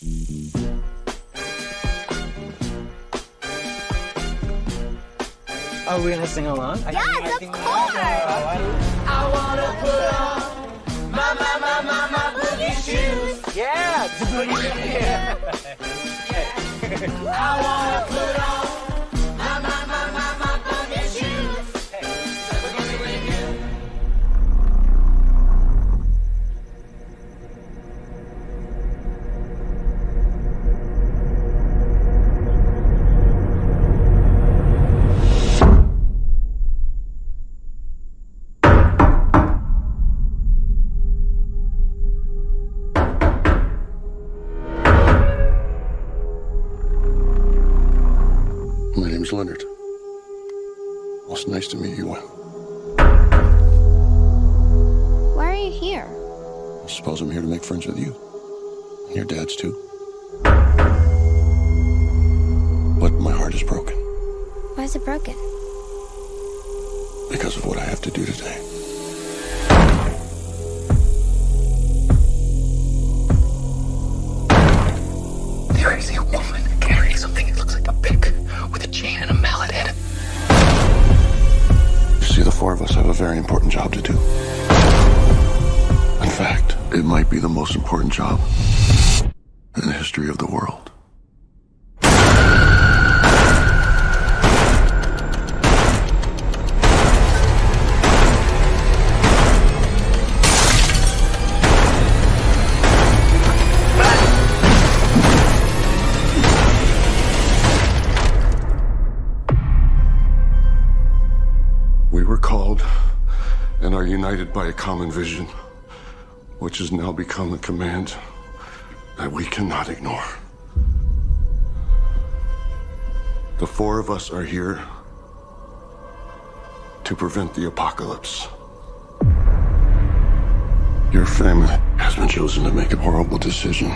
Are we gonna sing along? Yes, of course! I wanna put on my boogie shoes. Yeah! I wanna put on my boogie shoes. Boogie with you. My name's Leonard. Well, it's nice to meet you, Will. Why are you here? I suppose I'm here to make friends with you. And your dad's too. But my heart is broken Why is it broken? because of what I have to do today. There is a woman carrying something that looks like a pick with a chain and a mallet head. You see, the four of us have a very important job to do. In fact, it might be the most important job in the history of the world. We were called and are united by a common vision, which has now become a command that we cannot ignore. The four of us are here to prevent the apocalypse. Your family has been chosen to make a horrible decision.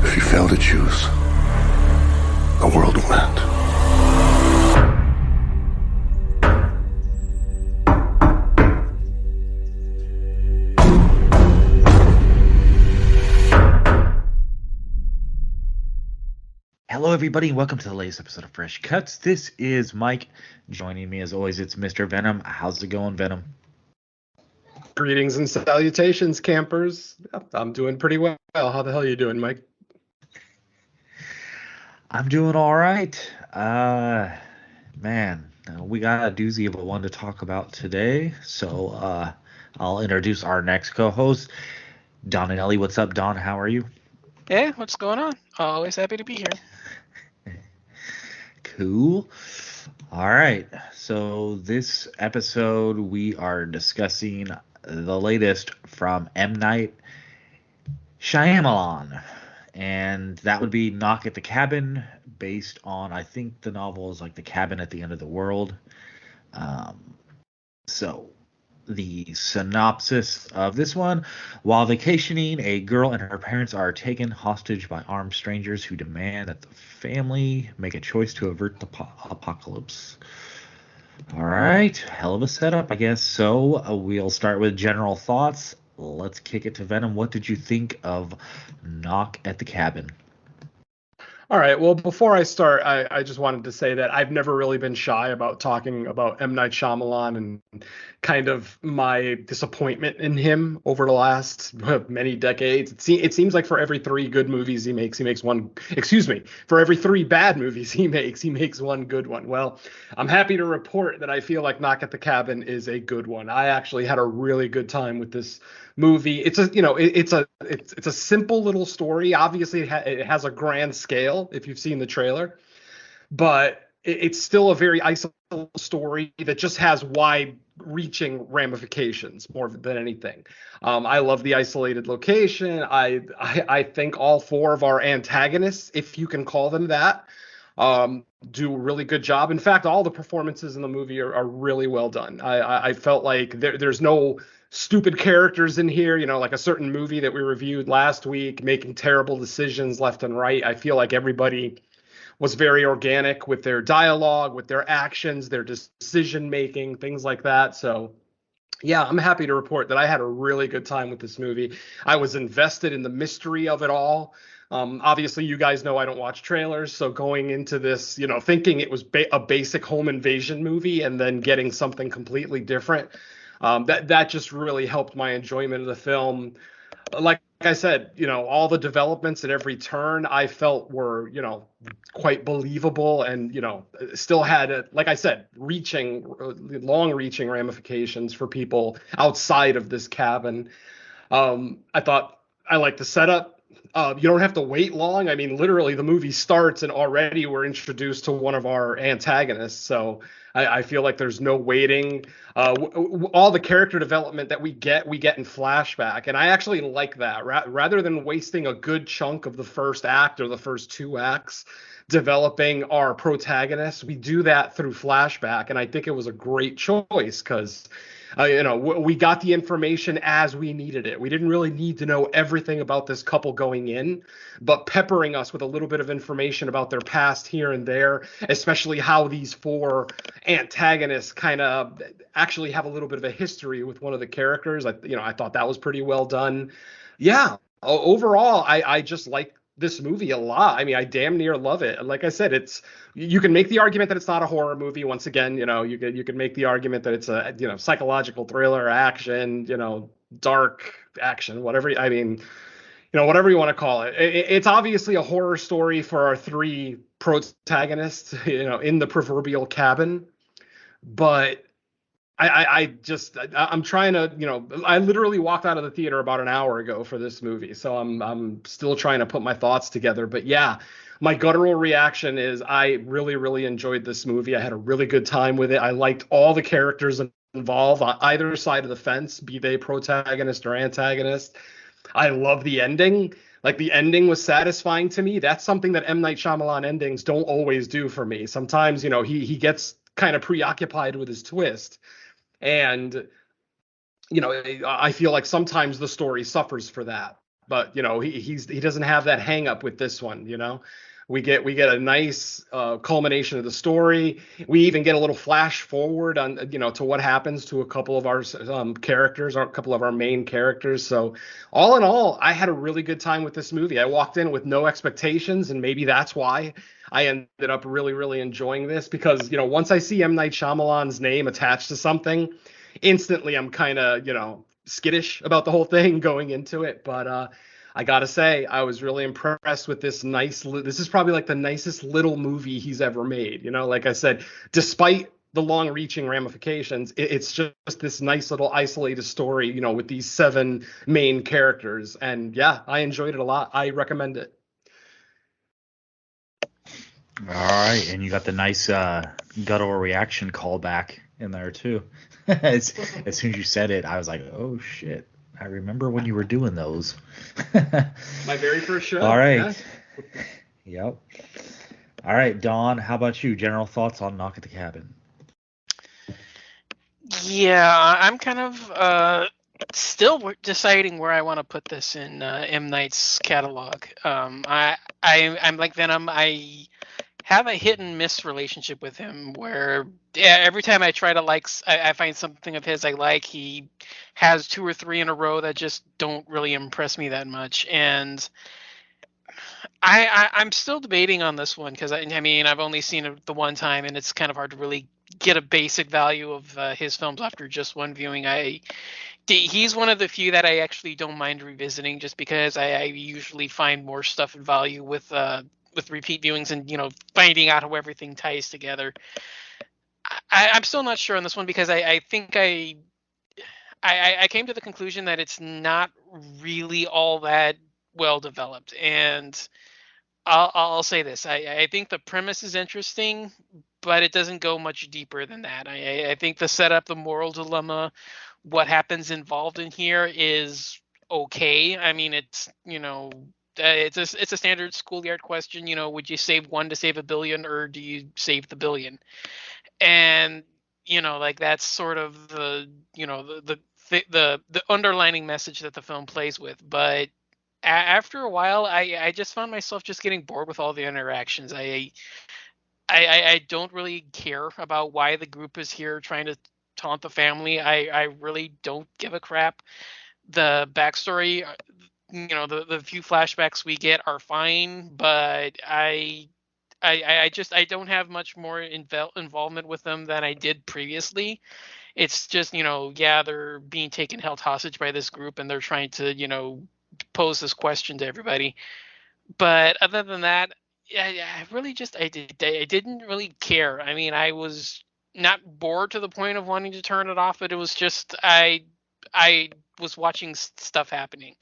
If you fail to choose, the world will end. Hello, everybody, and welcome to the latest episode of Fresh Cuts. This is Mike. Joining me, as always, it's Mr. Venom. How's it going, Venom? Greetings and salutations, campers. I'm doing pretty well. How the hell are you doing, Mike? I'm doing all right. Man, we got a doozy of a one to talk about today. So I'll introduce our next co-host, Don and Ellie. What's up, Don? How are you? Hey, what's going on? Always happy to be here. Cool. All right. So this episode, we are discussing the latest from M. Night Shyamalan. And that would be Knock at the Cabin, based on, I think the novel is like The Cabin at the End of the World. So the synopsis of this one: while vacationing, a girl and her parents are taken hostage by armed strangers who demand that the family make a choice to avert the apocalypse. All right, hell of a setup, I guess. So we'll start with general thoughts. Let's kick it to Venom. What did you think of Knock at the Cabin? All right. Well, before I start, I just wanted to say that I've never really been shy about talking about M. Night Shyamalan and kind of my disappointment in him over the last many decades. It seems like for every three good movies he makes one. Excuse me. For every three bad movies he makes one good one. Well, I'm happy to report that I feel like Knock at the Cabin is a good one. I actually had a really good time with this movie. It's a simple little story. Obviously, it has a grand scale if you've seen the trailer, but it's still a very isolated story that just has wide-reaching ramifications more than anything. I love the isolated location. I think all four of our antagonists, if you can call them that, do a really good job. In fact, all the performances in the movie are really well done. I felt like there's no stupid characters in here, like a certain movie that we reviewed last week, making terrible decisions left and right. I feel like everybody was very organic with their dialogue, with their actions, their decision making, things like that. So Yeah, I'm happy to report that I had a really good time with this movie. I was invested in the mystery of it all. Obviously, you guys know I don't watch trailers, so going into this, thinking it was a basic home invasion movie and then getting something completely different, that just really helped my enjoyment of the film. Like I said, all the developments at every turn I felt were, quite believable and, still had, like I said, long reaching ramifications for people outside of this cabin. I thought I liked the setup. You don't have to wait long. I mean, literally, the movie starts and already we're introduced to one of our antagonists. So I feel like there's no waiting. All the character development that we get in flashback, and I actually like that. Rather than wasting a good chunk of the first act or the first two acts developing our protagonist, we do that through flashback, and I think it was a great choice because we got the information as we needed it. We didn't really need to know everything about this couple going in, but peppering us with a little bit of information about their past here and there, especially how these four antagonists kind of actually have a little bit of a history with one of the characters. I thought that was pretty well done. Yeah, overall, I just like this movie a lot. I mean, I damn near love it. Like I said, you can make the argument that it's not a horror movie. Once again, you can make the argument that it's a psychological thriller, action, dark action, whatever. I mean, whatever you want to call it. It's obviously a horror story for our three protagonists, in the proverbial cabin. But I'm trying to, I literally walked out of the theater about an hour ago for this movie, so I'm still trying to put my thoughts together. But yeah, my guttural reaction is I really, really enjoyed this movie. I had a really good time with it. I liked all the characters involved on either side of the fence, be they protagonist or antagonist. I love the ending. Like the ending was satisfying to me. That's something that M. Night Shyamalan endings don't always do for me. Sometimes, he gets kind of preoccupied with his twist. And I feel like sometimes the story suffers for that, but he doesn't have that hang up with this one. We get a nice culmination of the story. We even get a little flash forward on to what happens to a couple of our characters, or a couple of our main characters. So all in all, I had a really good time with this movie. I walked in with no expectations, and maybe that's why I ended up really, really enjoying this, because once I see M. Night Shyamalan's name attached to something, instantly I'm kind of skittish about the whole thing going into it. But I gotta say, I was really impressed with this this is probably like the nicest little movie he's ever made. Like I said, despite the long-reaching ramifications, it's just this nice little isolated story, with these seven main characters. And yeah, I enjoyed it a lot. I recommend it. All right, and you got the nice guttural reaction callback in there too. as, as soon as you said it, I was like, "Oh shit! I remember when you were doing those." My very first show. All right. Yeah. Yep. All right, Dawn. How about you? General thoughts on Knock at the Cabin? Yeah, I'm kind of still deciding where I want to put this in M. Night's catalog. I'm like Venom. I have a hit and miss relationship with him, where every time I try to I find something of his I like, he has two or three in a row that just don't really impress me that much. And I'm still debating on this one, because I mean, I've only seen it the one time, and it's kind of hard to really get a basic value of his films after just one viewing. He's one of the few that I actually don't mind revisiting, just because I usually find more stuff and value with repeat viewings, and finding out how everything ties together. I'm still not sure on this one, because I think I came to the conclusion that it's not really all that well developed. And I'll say this: I think the premise is interesting, but it doesn't go much deeper than that. I think the setup, the moral dilemma, what happens involved in here is okay. I mean, it's a standard schoolyard question. Would you save one to save a billion, or do you save the billion? And like that's sort of the underlining message that the film plays with. But after a while, I just found myself just getting bored with all the interactions. I don't really care about why the group is here trying to taunt the family. I really don't give a crap. The backstory, the few flashbacks we get are fine, but I don't have much more involvement with them than I did previously. It's just, yeah, they're being held hostage by this group, and they're trying to, pose this question to everybody. But other than that, I really just I didn't really care. I mean, I was not bored to the point of wanting to turn it off, but it was just I was watching stuff happening.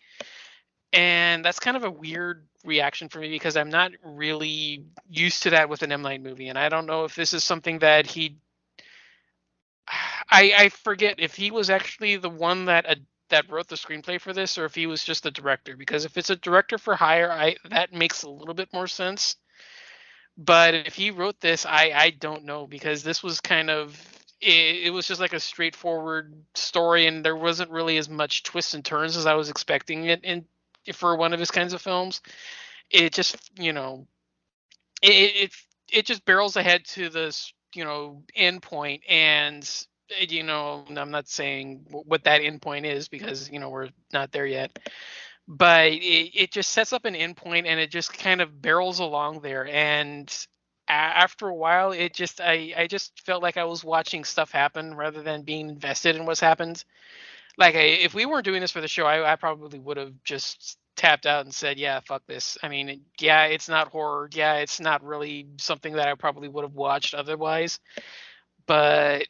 And that's kind of a weird reaction for me because I'm not really used to that with an M Night movie, and I don't know if this is something that I forget if he was actually the one that wrote the screenplay for this, or if he was just the director. Because if it's a director for hire, that makes a little bit more sense. But if he wrote this, I don't know, because this was kind of it was just like a straightforward story, and there wasn't really as much twists and turns as I was expecting it in for one of his kinds of films. It just it just barrels ahead to this end point, and I'm not saying what that end point is because we're not there yet, but it just sets up an end point, and it just kind of barrels along there. And after a while, I just felt like I was watching stuff happen rather than being invested in what's happened. Like, if we weren't doing this for the show, I probably would have just tapped out and said, yeah, fuck this. I mean, yeah, it's not horror. Yeah, it's not really something that I probably would have watched otherwise. But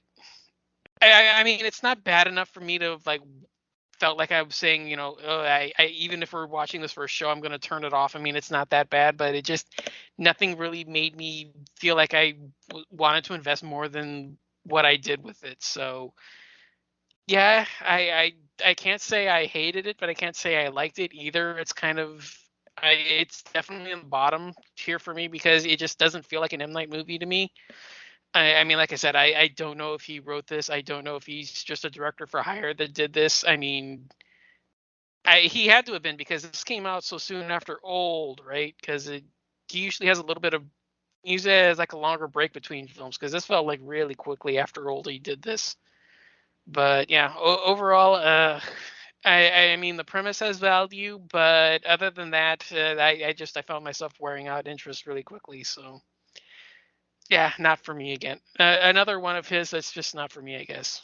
I mean, it's not bad enough for me to have felt like I was saying, oh, I even if we're watching this for a show, I'm going to turn it off. I mean, it's not that bad, but nothing really made me feel like I wanted to invest more than what I did with it. So yeah, I can't say I hated it, but I can't say I liked it either. It's kind of it's definitely in the bottom tier for me because it just doesn't feel like an M Night movie to me. I mean, like I said, I don't know if he wrote this. I don't know if he's just a director for hire that did this. I mean, he had to have been, because this came out so soon after Old, right? Because he usually has a little bit of usually has like a longer break between films, because this felt like really quickly after Old he did this. But yeah, overall, I mean, the premise has value, but other than that, I found myself wearing out interest really quickly. So yeah, not for me again. Another one of his that's just not for me, I guess.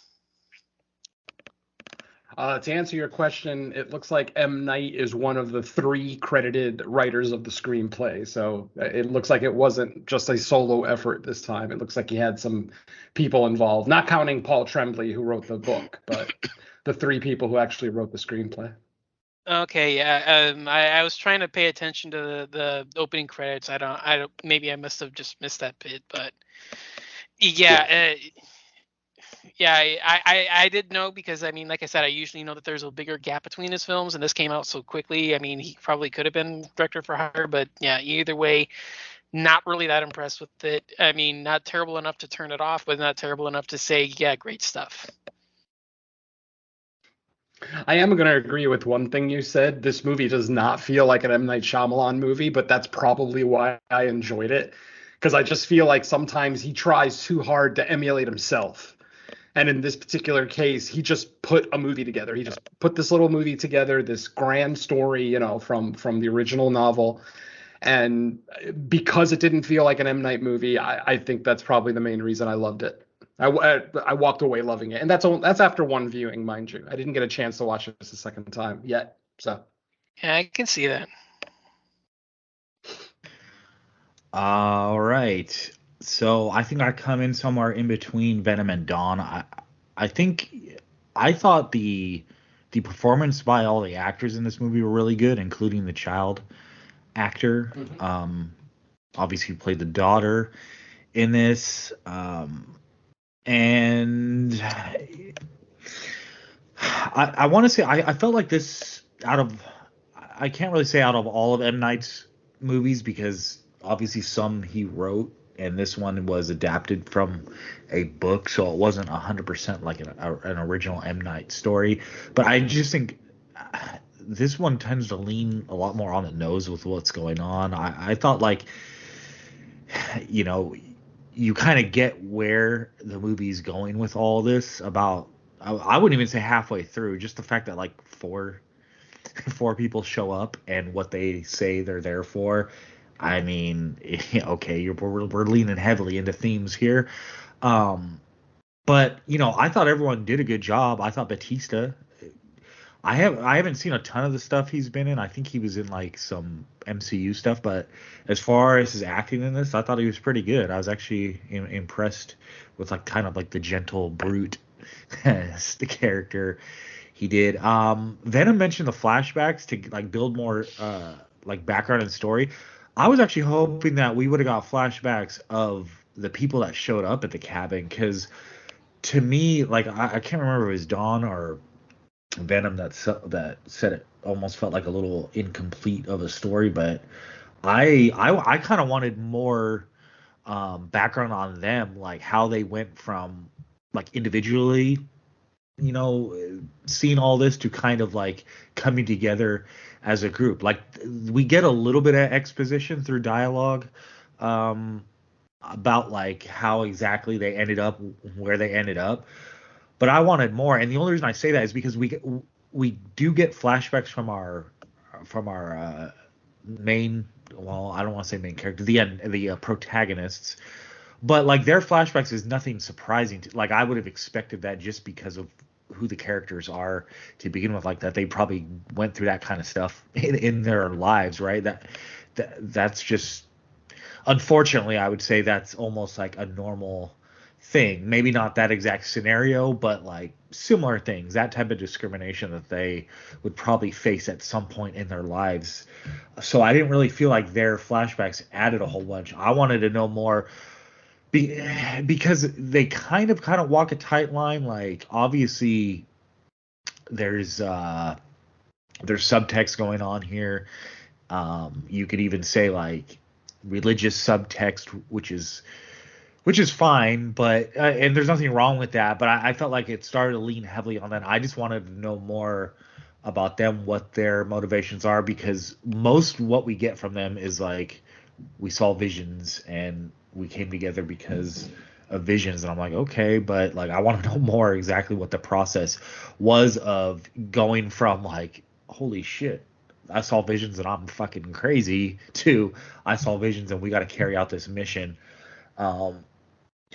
To answer your question, it looks like M. Night is one of the 3 credited writers of the screenplay. So it looks like it wasn't just a solo effort this time. It looks like he had some people involved, not counting Paul Tremblay, who wrote the book, but the 3 people who actually wrote the screenplay. Okay, yeah. I was trying to pay attention to the opening credits. I don't. Maybe I must have just missed that bit, but yeah. Yeah, I did know, because I mean, like I said, I usually know that there's a bigger gap between his films, and this came out so quickly. I mean, he probably could have been director for hire, but yeah, either way, not really that impressed with it. I mean, not terrible enough to turn it off, but not terrible enough to say, yeah, great stuff. I am going to agree with one thing you said. This movie does not feel like an M. Night Shyamalan movie, but that's probably why I enjoyed it, because I just feel like sometimes he tries too hard to emulate himself. And in this particular case, he just put a movie together. He just put this little movie together, this grand story, from the original novel. And because it didn't feel like an M. Night movie, I think that's probably the main reason I loved it. I walked away loving it. And that's after one viewing, mind you. I didn't get a chance to watch this a second time yet. So Yeah, I can see that. All right. So I think I come in somewhere in between Venom and Dawn. I think I thought the performance by all the actors in this movie were really good, including the child actor. Obviously, who played the daughter in this. And I want to say I felt like this I can't really say out of all of M. Night's movies, because obviously some he wrote, and this one was adapted from a book, so it wasn't 100% like an original M. Night story. But I just think this one tends to lean a lot more on the nose with what's going on. I thought, like, you kind of get where the movie's going with all this about. I wouldn't even say halfway through, just the fact that like four people show up and what they say they're there for. I mean, okay, we're leaning heavily into themes here. But I thought everyone did a good job. I thought Batista. I haven't seen a ton of the stuff he's been in. I think he was in like some MCU stuff, but as far as his acting in this, I thought he was pretty good. I was actually impressed with like kind of like the gentle brute the character he did. Venom mentioned the flashbacks to like build more like background and story. I was actually hoping that we would have got flashbacks of the people that showed up at the cabin, because to me, like I can't remember if it was Dawn or Venom that said it almost felt like a little incomplete of a story, but I kind of wanted more background on them, like how they went from like individually, seeing all this to kind of like coming together as a group. Like we get a little bit of exposition through dialogue about like how exactly they ended up where they ended up, but I wanted more. And the only reason I say that is because we do get flashbacks from our main, well, I don't want to say main character, the protagonists, but like their flashbacks is nothing surprising like I would have expected that just because of who the characters are to begin with, like that they probably went through that kind of stuff in their lives, right? That's just, unfortunately, I would say that's almost like a normal thing. Maybe not that exact scenario, but like similar things, that type of discrimination that they would probably face at some point in their lives. So I didn't really feel like their flashbacks added a whole bunch. I wanted to know more because they kind of walk a tight line. Like obviously there's subtext going on here. You could even say like religious subtext, which is fine, but and there's nothing wrong with that. But I felt like it started to lean heavily on that. I just wanted to know more about them, what their motivations are, because most what we get from them is like we saw visions and we came together because of visions, and I'm like, okay, but like I want to know more exactly what the process was of going from like, holy shit, I saw visions and I'm fucking crazy, to I saw visions and we got to carry out this mission.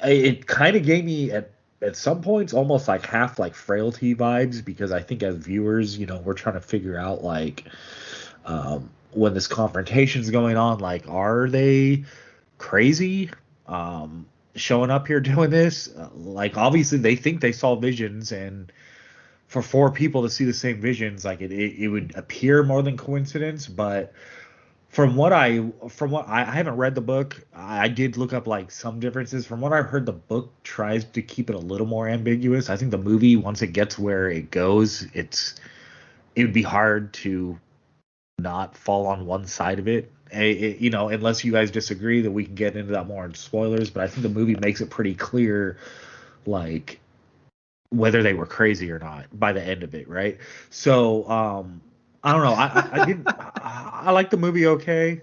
It kind of gave me at some points almost like half like Frailty vibes, because I think as viewers, we're trying to figure out like when this confrontation's going on, like are they crazy showing up here doing this? Like obviously they think they saw visions, and for four people to see the same visions, like it would appear more than coincidence. But from what I haven't read the book. I did look up like some differences. From what I've heard, the book tries to keep it a little more ambiguous. I think the movie, once it gets where it goes, it would be hard to not fall on one side of it. Unless you guys disagree, that we can get into that more in spoilers. But I think the movie makes it pretty clear, like whether they were crazy or not by the end of it, right? So I don't know. I didn't. I liked the movie. Okay,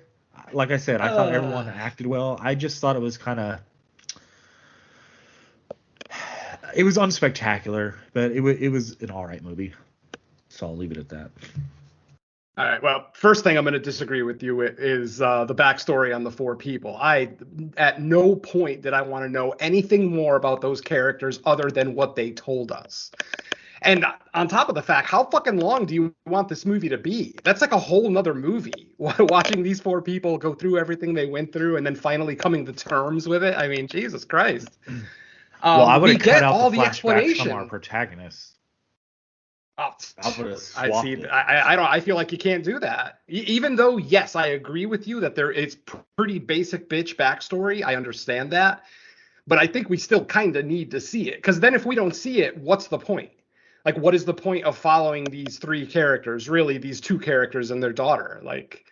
like I said, I thought everyone acted well. I just thought it was kind of. It was unspectacular, but it was an all right movie. So I'll leave it at that. All right. Well, first thing I'm going to disagree with you with is the backstory on the four people. At no point did I want to know anything more about those characters other than what they told us. And on top of the fact, how fucking long do you want this movie to be? That's like a whole nother movie. Watching these four people go through everything they went through and then finally coming to terms with it. I mean, Jesus Christ. Well, I would have cut out all the flashbacks from our protagonists. Oh, I feel like you can't do that. Even though, yes, I agree with you that there is pretty basic bitch backstory. I understand that. But I think we still kind of need to see it. Because then if we don't see it, what's the point? Like, what is the point of following these three characters, really, these two characters and their daughter? Like,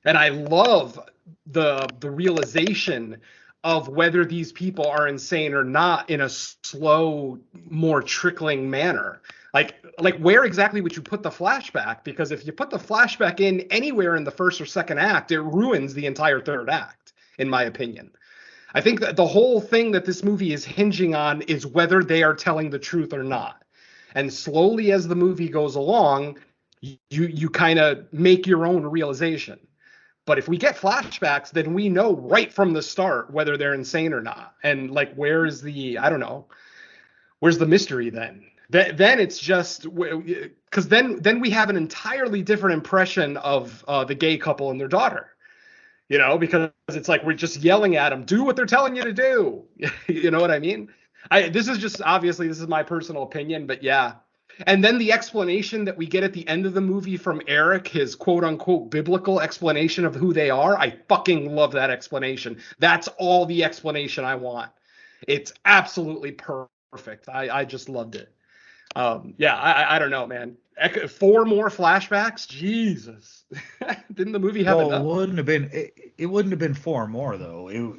and I love the realization of whether these people are insane or not in a slow, more trickling manner. Like where exactly would you put the flashback? Because if you put the flashback in anywhere in the first or second act, it ruins the entire third act, in my opinion. I think that the whole thing that this movie is hinging on is whether they are telling the truth or not. And slowly as the movie goes along, you kind of make your own realization. But if we get flashbacks, then we know right from the start whether they're insane or not. And like, where's the, I don't know, where's the mystery then? Then it's just, because then we have an entirely different impression of the gay couple and their daughter. You know, because it's like we're just yelling at them, do what they're telling you to do. You know what I mean? This is just, obviously, this is my personal opinion, but yeah. And then the explanation that we get at the end of the movie from Eric, his quote unquote biblical explanation of who they are, I fucking love that explanation. That's all the explanation I want. It's absolutely perfect. I just loved it. Yeah, I don't know, man. 4 more flashbacks? Jesus. Didn't the movie have enough? It wouldn't have been 4 more though.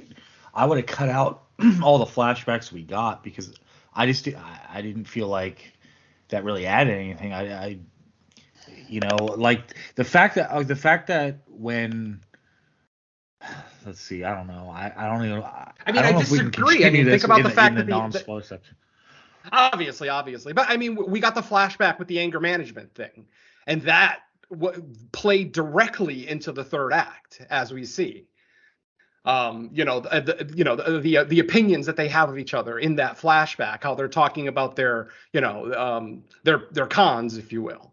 I would have cut out all the flashbacks we got because I didn't feel like that really added anything. I you know, like the fact that when, let's see, I don't know. I don't even. I mean, I disagree. I mean, think about the fact that non-spoiler section. Obviously, but I mean, we got the flashback with the anger management thing, and that played directly into the third act, as we see. You know, the opinions that they have of each other in that flashback, how they're talking about their, you know, their cons, if you will.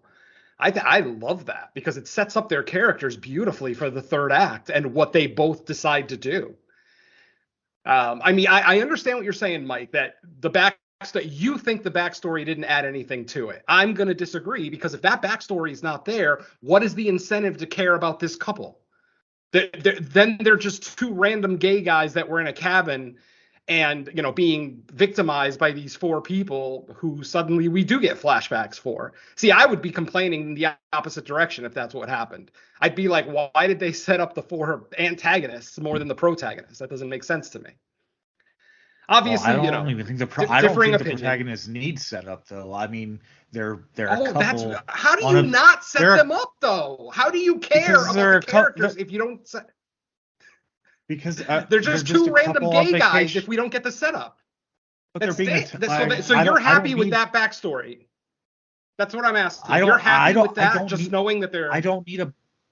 I love that because it sets up their characters beautifully for the third act and what they both decide to do. I mean, I understand what you're saying, Mike, that you think the backstory didn't add anything to it. I'm going to disagree because if that backstory is not there, what is the incentive to care about this couple? Then they're just 2 random gay guys that were in a cabin and, you know, being victimized by these 4 people who suddenly we do get flashbacks for. See, I would be complaining in the opposite direction if that's what happened. I'd be like, why did they set up the 4 antagonists more than the protagonists? That doesn't make sense to me. Obviously, well, you know, even think the protagonists need setup though. I mean, they're a couple. How do you not set them up though? How do you care about the characters if you don't set? Because they're just 2 random gay guys if we don't get the setup. But they're being so you're happy with that backstory? That's what I'm asking. You're happy with that, just knowing that they're. I don't need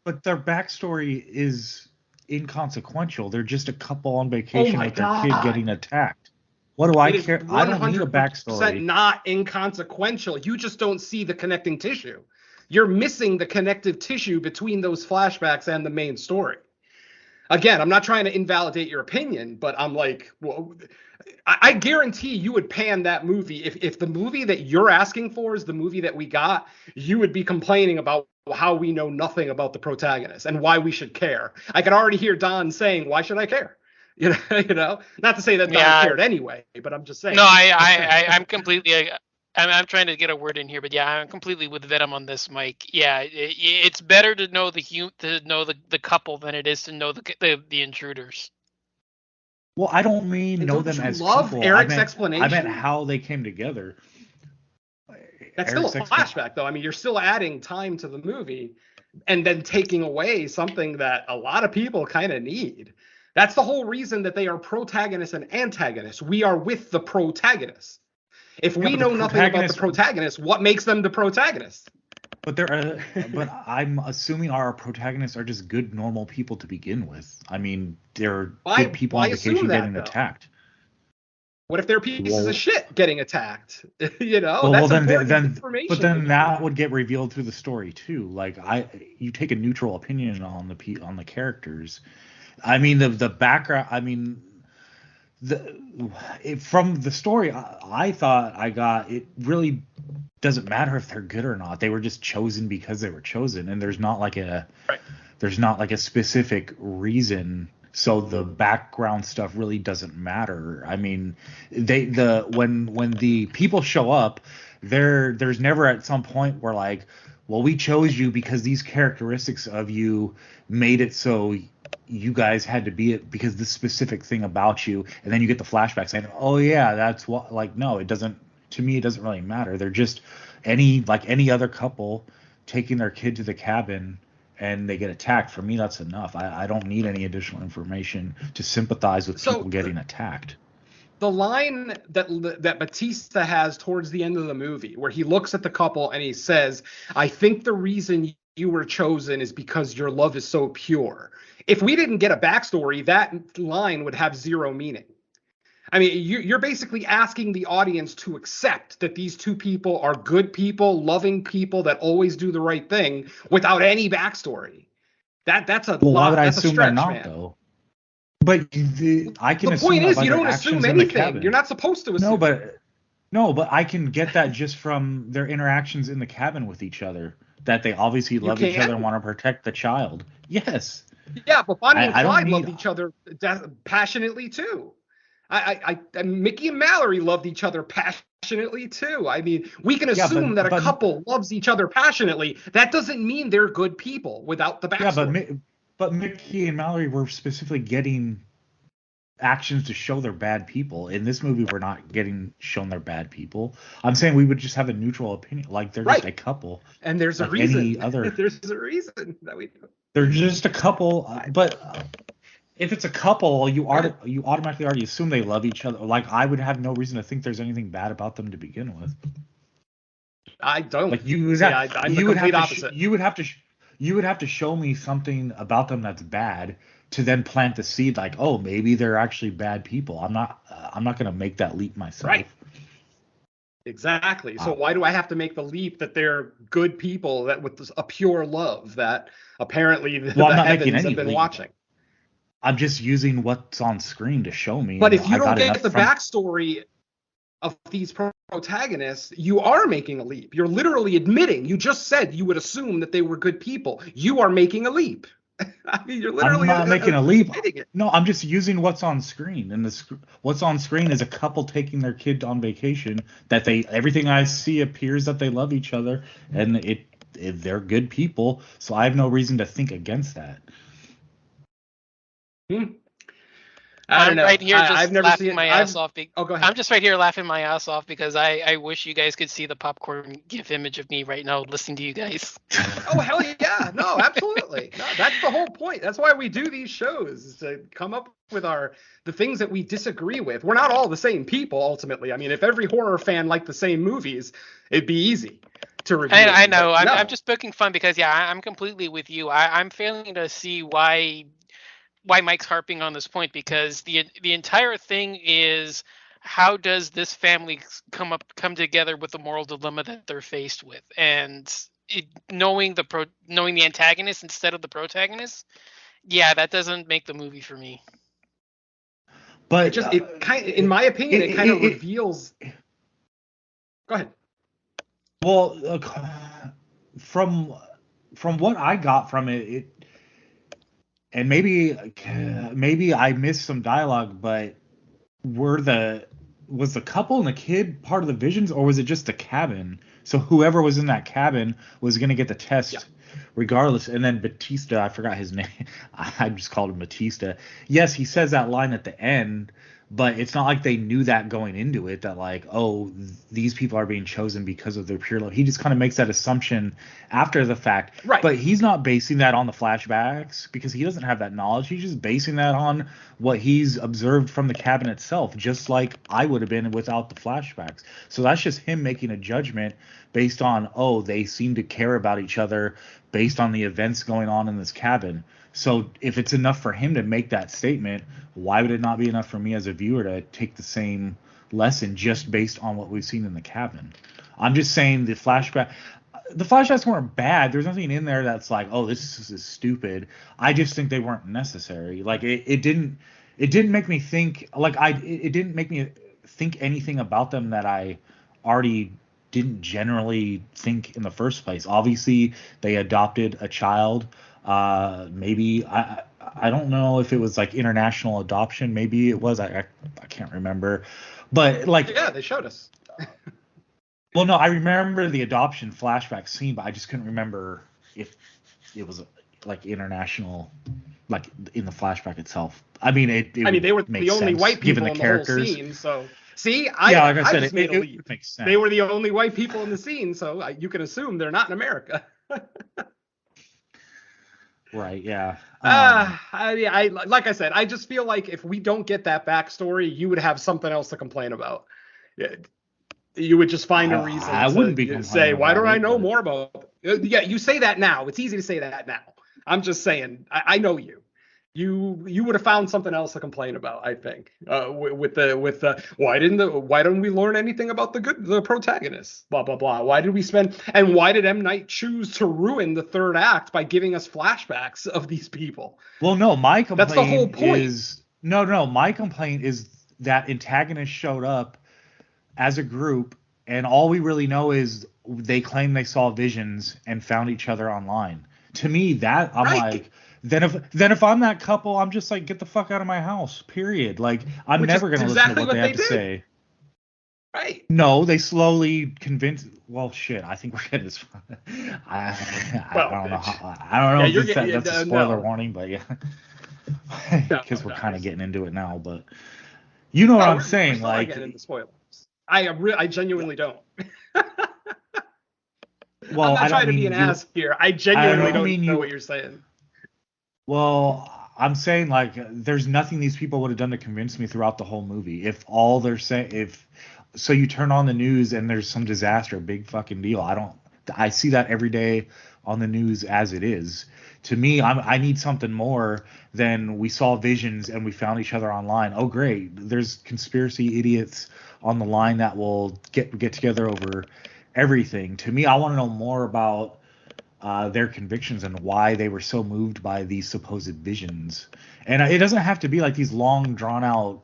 but their backstory is inconsequential. They're just a couple on vacation with their kid getting attacked. What do I care? I don't need a backstory. Not inconsequential. You just don't see the connecting tissue. You're missing the connective tissue between those flashbacks and the main story. Again, I'm not trying to invalidate your opinion, but I'm like, well, I guarantee you would pan that movie. If the movie that you're asking for is the movie that we got, you would be complaining about how we know nothing about the protagonist and why we should care. I can already hear Don saying, why should I care? You know, not to say that Don cared anyway, but I'm just saying. No, I'm completely. I'm trying to get a word in here, but yeah, I'm completely with Venom on this, Mike. Yeah, it's better to know the couple than it is to know the intruders. Well, I don't mean know them as people. Eric's explanation. I meant how they came together. That's still a flashback, though. I mean, you're still adding time to the movie and then taking away something that a lot of people kind of need. That's the whole reason that they are protagonists and antagonists. We are with the protagonist. If we know nothing about the protagonist, what makes them the protagonist? But I'm assuming our protagonists are just good, normal people to begin with. I mean, they're good people on vacation getting attacked. What if they're pieces of shit getting attacked? You know, well, then information. But then that would get revealed through the story too. Like you take a neutral opinion on the characters. I mean, the background. I mean, from the story I thought I got, it really doesn't matter if they're good or not. They were just chosen because they were chosen, and there's not like a specific reason. So the background stuff really doesn't matter. I mean, when the people show up, there's never at some point where like, well, we chose you because these characteristics of you made it so you guys had to be it because this specific thing about you, and then you get the flashback saying, oh yeah, that's what. Like, no, it doesn't. To me, it doesn't really matter. They're just any other couple taking their kid to the cabin and they get attacked. For me, that's enough. I don't need any additional information to sympathize with people getting attacked. The line that Batista has towards the end of the movie, where he looks at the couple and he says, "I think the reason you were chosen is because your love is so pure." If we didn't get a backstory, that line would have zero meaning. I mean, you're basically asking the audience to accept that these two people are good people, loving people that always do the right thing without any backstory. That's a lot. Why would I that's assume a stretch, they're not, man. though? But I can The assume point that is, by you their don't actions assume in the anything. cabin. You're not supposed to assume. No, but I can get that just from their interactions in the cabin with each other. That they obviously love each other and want to protect the child. Yes. Yeah, but Bonnie and I don't Clyde need- loved each other passionately too. Mickey and Mallory loved each other passionately too. I mean, we can assume that a couple loves each other passionately. That doesn't mean they're good people without the backstory. Yeah, but Mickey and Mallory were specifically getting actions to show they're bad people. In this movie, we're not getting shown they're bad people. I'm saying we would just have a neutral opinion, like they're just a couple. And there's a reason. There's a reason that we. They're just a couple, but if it's a couple, you automatically already assume they love each other. Like I would have no reason to think there's anything bad about them to begin with. I don't. Like you would have to show me something about them that's bad to then plant the seed. Like, oh, maybe they're actually bad people. I'm not going to make that leap myself. Right. Exactly. So why do I have to make the leap that they're good people that with a pure love that apparently the heavens have been watching? I'm just using what's on screen to show me. But if you don't get the backstory of these protagonists, you are making a leap. You're literally admitting. You just said you would assume that they were good people. You are making a leap. I mean, you're literally. I'm not making a leap. No, I'm just using what's on screen, and what's on screen is a couple taking their kid on vacation. Everything I see appears that they love each other, and they're good people. So I have no reason to think against that. I don't know. Right here, just I've never laughing seen my ass off. Oh, go ahead. I'm just right here laughing my ass off because I wish you guys could see the popcorn GIF image of me right now listening to you guys. Oh, hell yeah. No, absolutely. No, that's the whole point. That's why we do these shows, is to come up with the things that we disagree with. We're not all the same people, ultimately. I mean, if every horror fan liked the same movies, it'd be easy to review. I know. I'm just poking fun because, I'm completely with you. I'm failing to see why Mike's harping on this point, because the entire thing is, how does this family come together with the moral dilemma that they're faced with, and knowing the antagonist instead of the protagonist. That doesn't make the movie for me. But in my opinion, it kind of reveals. Go ahead. Well, from what I got from it. And maybe I missed some dialogue, but was the couple and the kid part of the visions, or was it just the cabin? So whoever was in that cabin was going to get the test regardless. And then Batista, I forgot his name. I just called him Batista. Yes, he says that line at the end, but it's not like they knew that going into it, that like, oh, these people are being chosen because of their pure love. He just kind of makes that assumption after the fact. Right. But he's not basing that on the flashbacks because he doesn't have that knowledge. He's just basing that on what he's observed from the cabin itself, just like I would have been without the flashbacks. So that's just him making a judgment based on, oh, they seem to care about each other based on the events going on in this cabin. So if it's enough for him to make that statement, why would it not be enough for me as a viewer to take the same lesson just based on what we've seen in the cabin? I'm just saying the flashbacks weren't bad. There's nothing in there that's like, oh, this is stupid. I just think they weren't necessary. Like it didn't make me think, like it didn't make me think anything about them that I already didn't generally think in the first place. Obviously, they adopted a child. Maybe I don't know if it was like international adoption. Maybe it was. I can't remember. But like, yeah, they showed us. Well, no, I remember the adoption flashback scene, but I just couldn't remember if it was like international, like in the flashback itself. I mean, they were the only white people in the whole scene. So see, I said, just made a leap. It makes sense. They were the only white people in the scene, so you can assume they're not in America. Right, yeah. Like I said, I just feel like if we don't get that backstory, you would have something else to complain about. Yeah, you would just find a reason I wouldn't be to say, complaining why don't about I it, know but more about it? Yeah, you say that now. It's easy to say that now. I'm just saying, I know you. You would have found something else to complain about, I think. With the why didn't we learn anything about the protagonist? Blah blah blah. Why did we spend and why did M. Night choose to ruin the third act by giving us flashbacks of these people? well, no, my That's the whole complaint point. is no, my complaint is that antagonists showed up as a group, and all we really know is they claim they saw visions and found each other online. To me, that I'm Right. like, then if I'm that couple, I'm just like, get the fuck out of my house. Period. Like, I'm Which is never gonna exactly listen to what they have to did. say. Right. No, they slowly convince. Well, shit. I think we're getting this. I don't know. I don't know Yeah, if that's a spoiler no. warning, but yeah, No, because we're no, kind of it's- getting into it now. But you know what No, I'm we're saying? still not Like, getting into spoilers. I genuinely don't. well, I'm I not don't trying to be mean an you. ass here. I genuinely don't mean know you. what you're saying. Well, I'm saying like there's nothing these people would have done to convince me throughout the whole movie. If all they're saying, if so, you turn on the news and there's some disaster, a big fucking deal. I see that every day on the news as it is. To me, I need something more than we saw visions and we found each other online. Oh, great! There's conspiracy idiots on the line that will get together over everything. To me, I want to know more about their convictions and why they were so moved by these supposed visions. And it doesn't have to be like these long, drawn out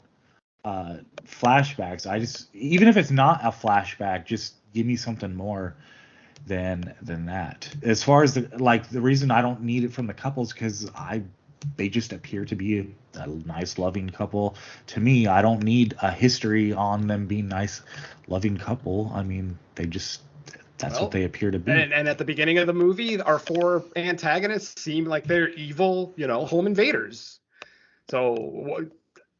flashbacks. Even if it's not a flashback, just give me something more than that. As far as the reason I don't need it from the couples, because they just appear to be a nice, loving couple. To me, I don't need a history on them being nice, loving couple. I mean, that's what they appear to be. And at the beginning of the movie, our four antagonists seem like they're evil, home invaders. So,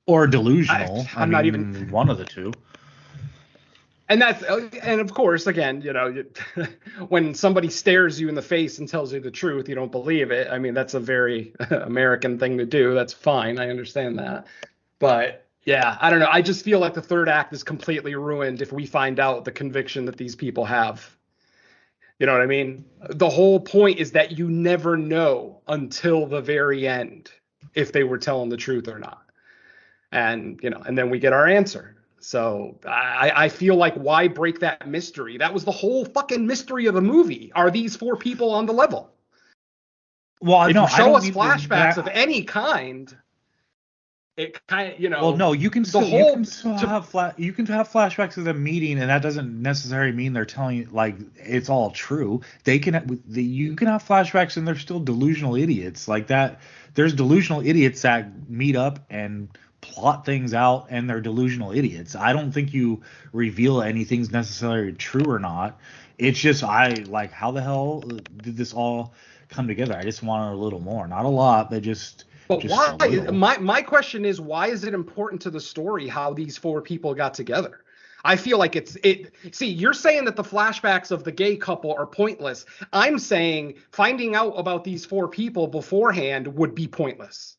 Or delusional. I'm not even one of the two. and of course, again, when somebody stares you in the face and tells you the truth, you don't believe it. I mean, that's a very American thing to do. That's fine. I understand that. But yeah, I don't know. I just feel like the third act is completely ruined if we find out the conviction that these people have. You know what I mean? The whole point is that you never know until the very end if they were telling the truth or not. And, and then we get our answer. So I feel like, why break that mystery? That was the whole fucking mystery of the movie. Are these four people on the level? Well, if no, you I show don't us need flashbacks of any kind, it kind of, Well, no, you can still have flashbacks of the meeting, and that doesn't necessarily mean they're telling you like it's all true. You can have flashbacks, and they're still delusional idiots like that. There's delusional idiots that meet up and plot things out, and they're delusional idiots. I don't think you reveal anything's necessarily true or not. It's just how the hell did this all come together? I just wanted a little more, not a lot, but just. But why? My question is, why is it important to the story how these four people got together? I feel like see, you're saying that the flashbacks of the gay couple are pointless. I'm saying finding out about these four people beforehand would be pointless.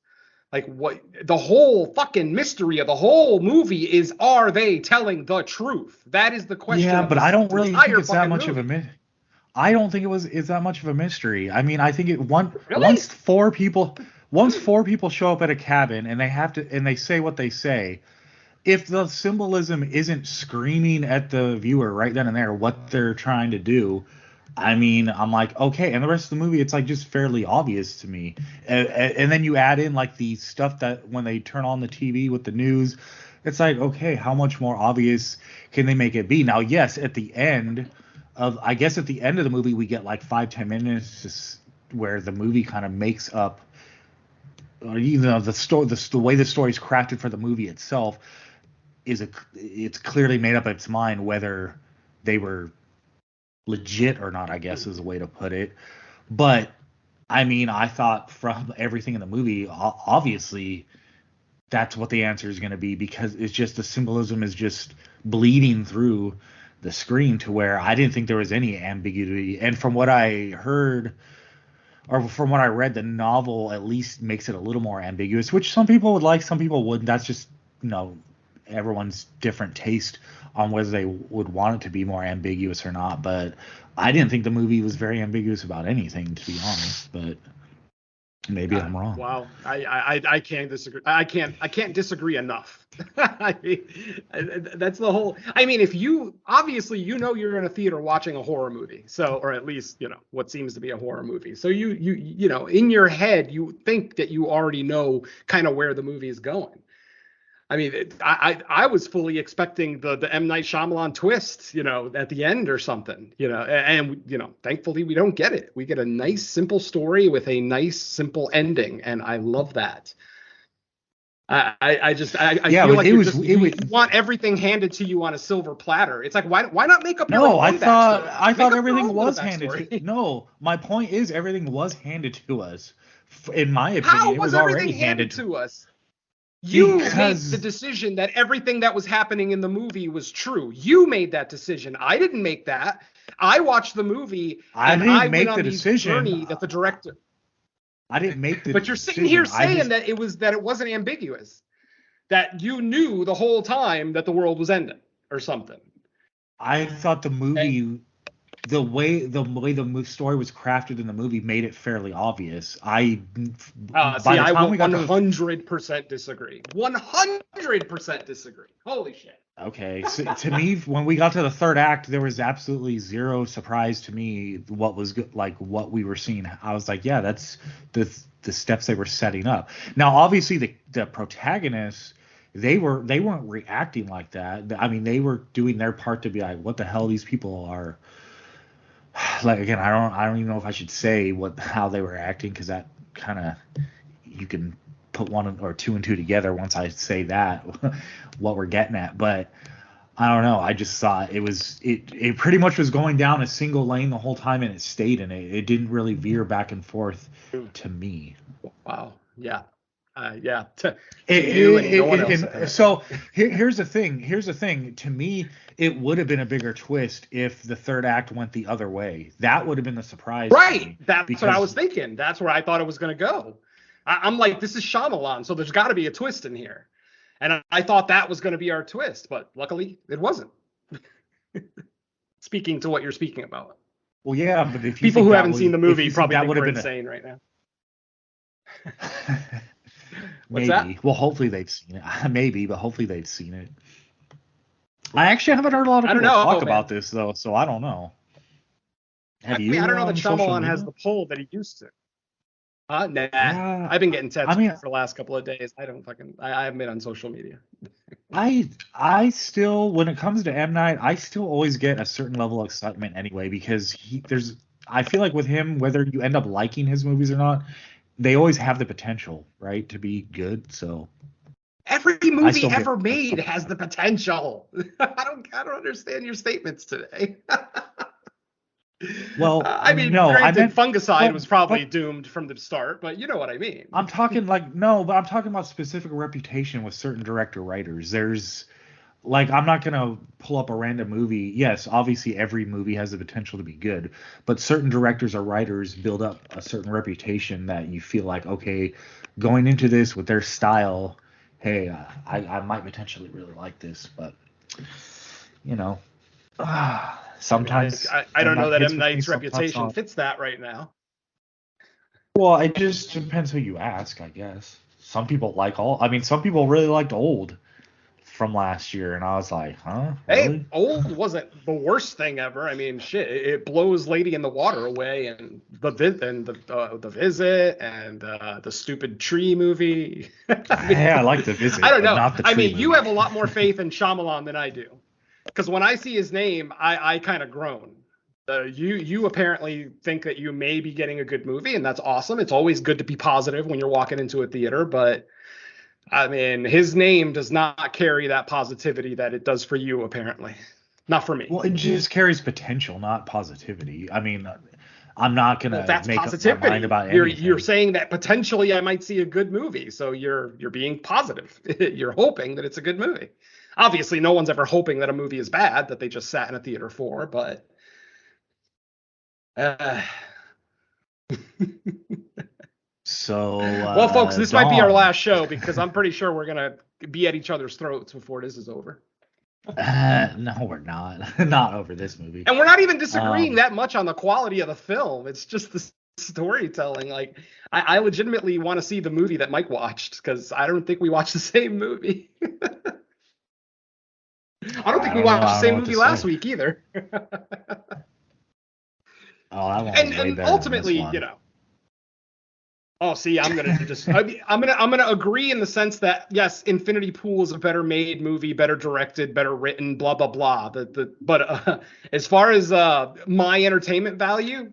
Like, what the whole fucking mystery of the whole movie is, are they telling the truth? That is the question. Yeah, but I don't really think it's that much of a mystery. I don't think it's that much of a mystery. I mean, I think once four people show up at a cabin and they say what they say, if the symbolism isn't screaming at the viewer right then and there what they're trying to do, I mean, I'm like, okay. And the rest of the movie, it's like just fairly obvious to me. And then you add in like the stuff that when they turn on the TV with the news, it's like, okay, how much more obvious can they make it be? Now, yes, at the end of the movie, we get like 5-10 minutes where the movie kind of makes up, or even though the way the story is crafted for the movie itself it's clearly made up its mind whether they were legit or not, I guess is a way to put it. But I mean, I thought from everything in the movie, obviously that's what the answer is going to be, because it's just the symbolism is just bleeding through the screen to where I didn't think there was any ambiguity. And from what I heard or from what I read, the novel at least makes it a little more ambiguous, which some people would like, some people wouldn't. That's just, everyone's different taste on whether they would want it to be more ambiguous or not. But I didn't think the movie was very ambiguous about anything, to be honest. But maybe I'm wrong. Wow, I can't disagree. I can't disagree enough. I mean, that's the whole. I mean, if you obviously you're in a theater watching a horror movie, so, or at least what seems to be a horror movie. So you in your head you think that you already know kind of where the movie is going. I mean, I was fully expecting the M. Night Shyamalan twist, at the end or something, and thankfully we don't get it. We get a nice, simple story with a nice, simple ending, and I love that. I feel like you want everything handed to you on a silver platter. It's like, why not make up your own backstory? I thought everything was handed to. No, my point is everything was handed to us. In my opinion, it was already handed to us. You made the decision that everything that was happening in the movie was true. You made that decision. I didn't make that. I watched the movie and I went on the journey that the director. I didn't make the. But you're sitting here saying that it wasn't ambiguous, that you knew the whole time that the world was ending or something. I thought the movie. The way the story was crafted in the movie made it fairly obvious. I 100% disagree. 100% disagree. Holy shit. Okay, so to me, when we got to the third act, there was absolutely zero surprise to me what was good, like what we were seeing. I was like, yeah, that's the steps they were setting up. Now, obviously, the protagonists. They weren't reacting like that. I mean, they were doing their part to be like, what the hell, these people are. Like, again, I don't even know if I should say how they were acting, because that kind of, you can put one or two and two together once I say that what we're getting at. But I don't know. I just thought it pretty much was going down a single lane the whole time, and it stayed in it. It didn't really veer back and forth to me. Wow. Yeah. So here's the thing. To me, it would have been a bigger twist if the third act went the other way. That would have been the surprise. Right. That's what I was thinking. That's where I thought it was going to go. I'm like, this is Shyamalan, so there's got to be a twist in here. And I thought that was going to be our twist, but luckily it wasn't. Speaking to what you're speaking about. Well, yeah, but if people who haven't seen the movie probably think we're insane right now. Maybe. That? Well, hopefully they've seen it. Maybe, but hopefully they've seen it. I actually haven't heard a lot of people talk about this, though, so I don't know. Have you? I don't know that Shyamalan has the pull that he used to. Nah. I've been getting texts for the last couple of days. I haven't been on social media. I still, when it comes to M. Night, I still always get a certain level of excitement anyway, because I feel like with him, whether you end up liking his movies or not, they always have the potential, right, to be good. So every movie ever made has the potential. I don't understand your statements today. Well, I mean, no, granted, Fungicide was probably doomed from the start, but you know what I mean. I'm talking I'm talking about specific reputation with certain director-writers. There's, like, I'm not going to pull up a random movie. Yes, obviously every movie has the potential to be good, but certain directors or writers build up a certain reputation that you feel like, okay, going into this with their style, hey, I might potentially really like this, but, sometimes I don't know that M. Night's reputation fits that right now. Well, it just depends who you ask, I guess. Some people some people really liked Old from last year, and I was like, huh? Really? Hey, Old wasn't the worst thing ever. I mean, shit, it blows Lady in the Water away, and the Visit, and the stupid tree movie. I like The Visit. I don't know. Not the tree movie. You have a lot more faith in Shyamalan than I do, because when I see his name, I kind of groan. You apparently think that you may be getting a good movie, and that's awesome. It's always good to be positive when you're walking into a theater, but I mean, his name does not carry that positivity that it does for you, apparently. Not for me. Well, it just carries potential, not positivity. I mean, I'm not going to make positivity. Up my mind about anything. You're saying that potentially I might see a good movie, so you're being positive. You're hoping that it's a good movie. Obviously, no one's ever hoping that a movie is bad that they just sat in a theater for, but So, Well, folks, this might be our Dom. last show because I'm pretty sure we're gonna be at each other's throats before this is over. No, we're not. Not over this movie. And we're not even disagreeing Um, that much on the quality of the film. It's just the storytelling. Like, I legitimately want to see the movie that Mike watched because I don't think we watched the same movie. I don't think we watched the same movie last week either. Oh, that one was way and better than ultimately, this one. you know. Oh, see, I'm gonna just I'm gonna agree in the sense that yes, Infinity Pool is a better made movie, better directed, better written, blah blah blah. But as far as my entertainment value,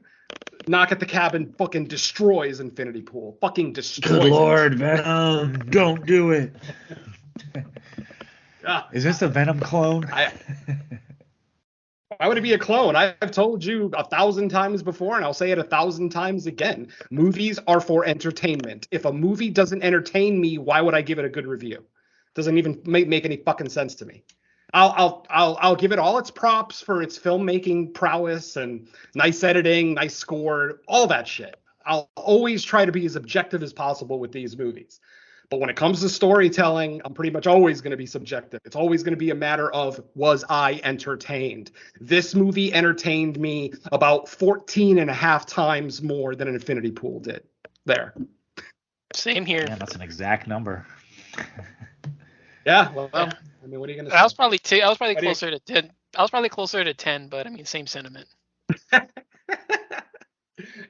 Knock at the Cabin fucking destroys Infinity Pool. Fucking destroys. Good Lord, Venom, don't do it. Is this a Venom clone? Why would it be a clone? I've told you 1,000 times before, and I'll say it 1,000 times again. Movies are for entertainment. If a movie doesn't entertain me, why would I give it a good review? Doesn't even make any fucking sense to me. I'll give it all its props for its filmmaking prowess and nice editing, nice score, all that shit. I'll always try to be as objective as possible with these movies. But when it comes to storytelling, I'm pretty much always going to be subjective. It's always going to be a matter of, was I entertained? This movie entertained me about 14 and a half times more than Infinity Pool did. There. Same here. Yeah, that's an exact number. Yeah, well, I mean, what are you going to say? I was probably closer to 10. I was probably closer to 10, but I mean, same sentiment.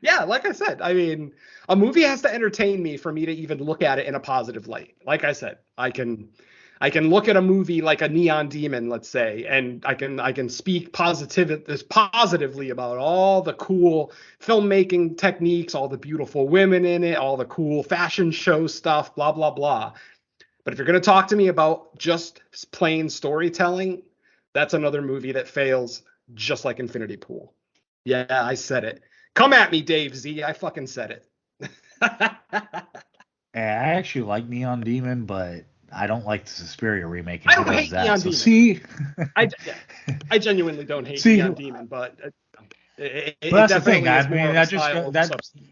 Yeah, like I said, I mean, a movie has to entertain me for me to even look at it in a positive light. Like I said, I can look at a movie like a Neon Demon, let's say, and I can speak positively about all the cool filmmaking techniques, all the beautiful women in it, all the cool fashion show stuff, blah blah blah. But if you're going to talk to me about just plain storytelling, that's another movie that fails, just like Infinity Pool. Yeah, I said it. Come at me, Dave Z. I fucking said it. I actually like Neon Demon, but I don't like the Suspiria remake. I don't hate Neon Demon. See, I genuinely don't hate See, Neon Demon, but it that's the thing. definitely I is more mean, of a that just style of that substance.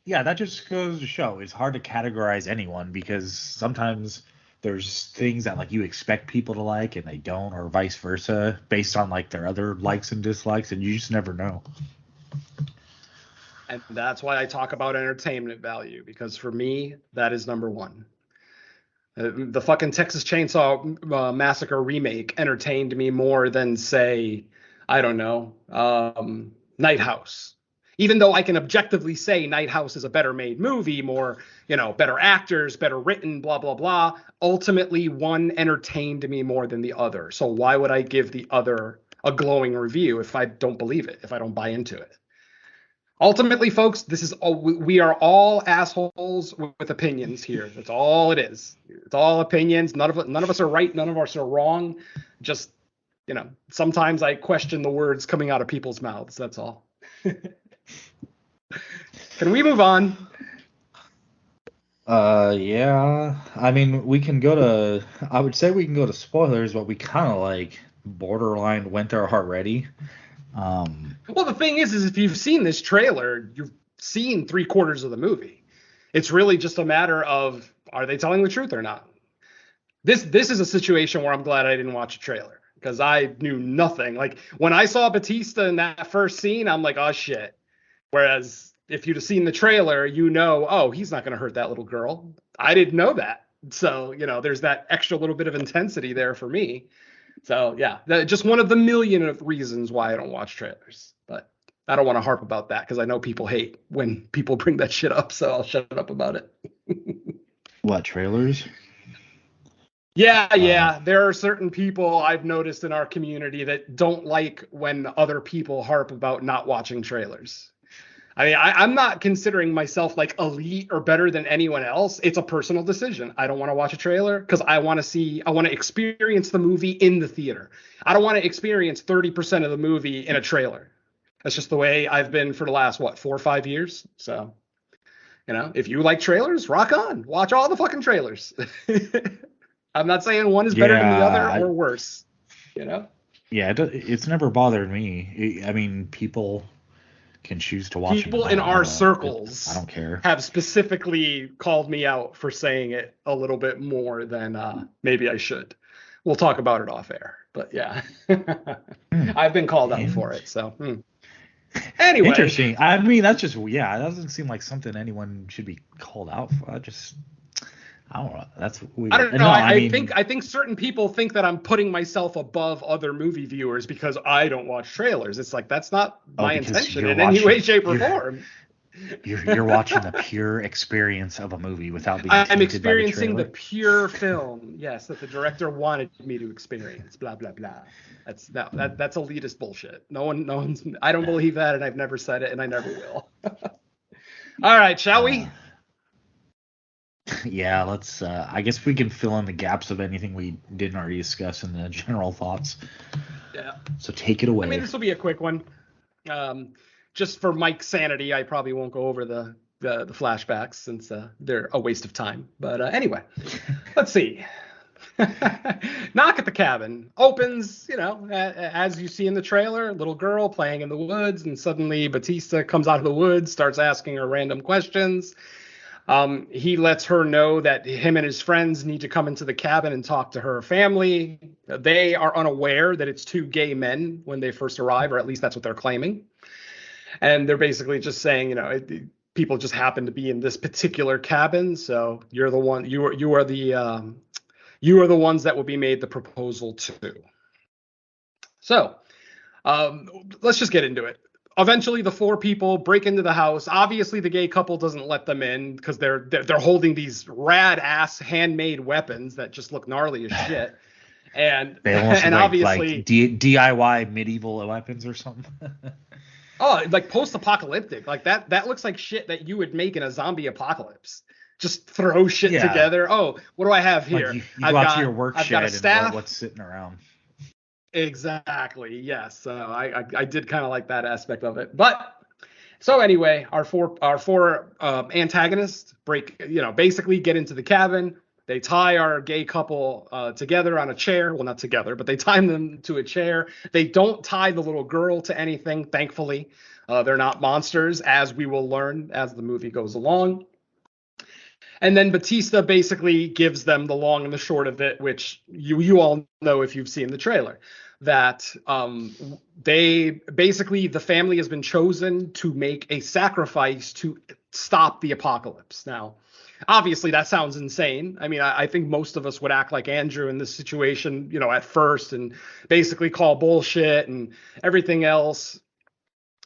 yeah, that just goes to show it's hard to categorize anyone because sometimes there's things that like you expect people to like and they don't, or vice versa, based on like their other likes and dislikes, and you just never know. And that's why I talk about entertainment value, because for me, that is number one. The fucking Texas Chainsaw Massacre remake entertained me more than, say, I don't know, Night House. Even though I can objectively say Night House is a better made movie, more, better actors, better written, blah, blah, blah. Ultimately, one entertained me more than the other. So why would I give the other a glowing review if I don't believe it, if I don't buy into it? Ultimately, folks, we are all assholes with opinions here. That's all it is. It's all opinions. None of us are right. None of us are wrong. Just, sometimes I question the words coming out of people's mouths. That's all. Can we move on? Yeah. I mean, I would say we can go to spoilers, but we kind of like borderline went there already. Well, the thing is if you've seen this trailer, you've seen 3/4 of the movie. It's really just a matter of, are they telling the truth or not? This is a situation where I'm glad I didn't watch a trailer, because I knew nothing. Like, when I saw Batista in that first scene, I'm like, oh shit. Whereas if you'd have seen the trailer, oh, he's not going to hurt that little girl. I didn't know that. So, there's that extra little bit of intensity there for me. So, yeah, just one of the million of reasons why I don't watch trailers. But I don't want to harp about that because I know people hate when people bring that shit up. So I'll shut up about it. What, trailers? Yeah. There are certain people I've noticed in our community that don't like when other people harp about not watching trailers. I mean, I'm not considering myself like elite or better than anyone else. It's a personal decision. I don't want to watch a trailer because I want to experience the movie in the theater. I don't want to experience 30% of the movie in a trailer. That's just the way I've been for the last, 4 or 5 years. So, if you like trailers, rock on. Watch all the fucking trailers. I'm not saying one is better than the other or worse, Yeah, it's never bothered me. I mean, people can choose to watch People it. in our circles I don't care. have specifically called me out for saying it a little bit more than maybe I should. We'll talk about it off air, but yeah, I've been called out for it. So anyway, interesting. I mean, that's just it doesn't seem like something anyone should be called out for. I don't know. That's weird. I don't know. No, I think certain people think that I'm putting myself above other movie viewers because I don't watch trailers. It's like that's not my intention in any way, shape, or form. You're watching the pure experience of a movie without being. I'm experiencing the pure film, yes, that the director wanted me to experience. Blah blah blah. That's elitist bullshit. No one's. I don't believe that, and I've never said it, and I never will. All right, shall we? Yeah, let's. I guess we can fill in the gaps of anything we didn't already discuss in the general thoughts. Yeah. So take it away. I mean, this will be a quick one. Just for Mike's sanity, I probably won't go over the flashbacks since they're a waste of time. But anyway, let's see. Knock at the cabin. Opens, as you see in the trailer, little girl playing in the woods, and suddenly Batista comes out of the woods, starts asking her random questions. He lets her know that him and his friends need to come into the cabin and talk to her family. They are unaware that it's two gay men when they first arrive, or at least that's what they're claiming. And they're basically just saying, people just happen to be in this particular cabin, so you're the one. You are the ones that will be made the proposal to. So, let's just get into it. Eventually, the four people break into the house. Obviously, the gay couple doesn't let them in because they're holding these rad ass handmade weapons that just look gnarly as shit. And they almost and like, obviously DIY medieval weapons or something. Oh, like post-apocalyptic. Like that looks like shit that you would make in a zombie apocalypse. Just throw shit together. Oh, what do I have here? Like you go out to your work I've shed got a staff. And what's sitting around. Exactly. Yes. So I did kind of like that aspect of it. But so anyway, our four antagonists basically get into the cabin. They tie our gay couple together on a chair. Well, not together, but they tie them to a chair. They don't tie the little girl to anything, thankfully. They're not monsters, as we will learn as the movie goes along. And then Batista basically gives them the long and the short of it, which you all know if you've seen the trailer, that the family has been chosen to make a sacrifice to stop the apocalypse. Now, obviously, that sounds insane. I mean, I think most of us would act like Andrew in this situation, at first and basically call bullshit and everything else.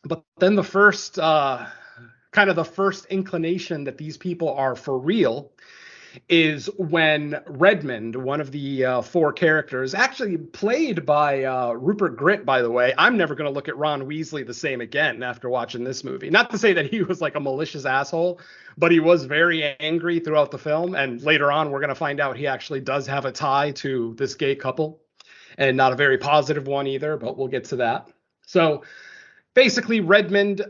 But then the first inclination that these people are for real is when Redmond, one of the four characters, actually played by Rupert Grint, by the way. I'm never going to look at Ron Weasley the same again after watching this movie. Not to say that he was like a malicious asshole, but he was very angry throughout the film. And later on, we're going to find out he actually does have a tie to this gay couple, and not a very positive one either, but we'll get to that. So basically, Redmond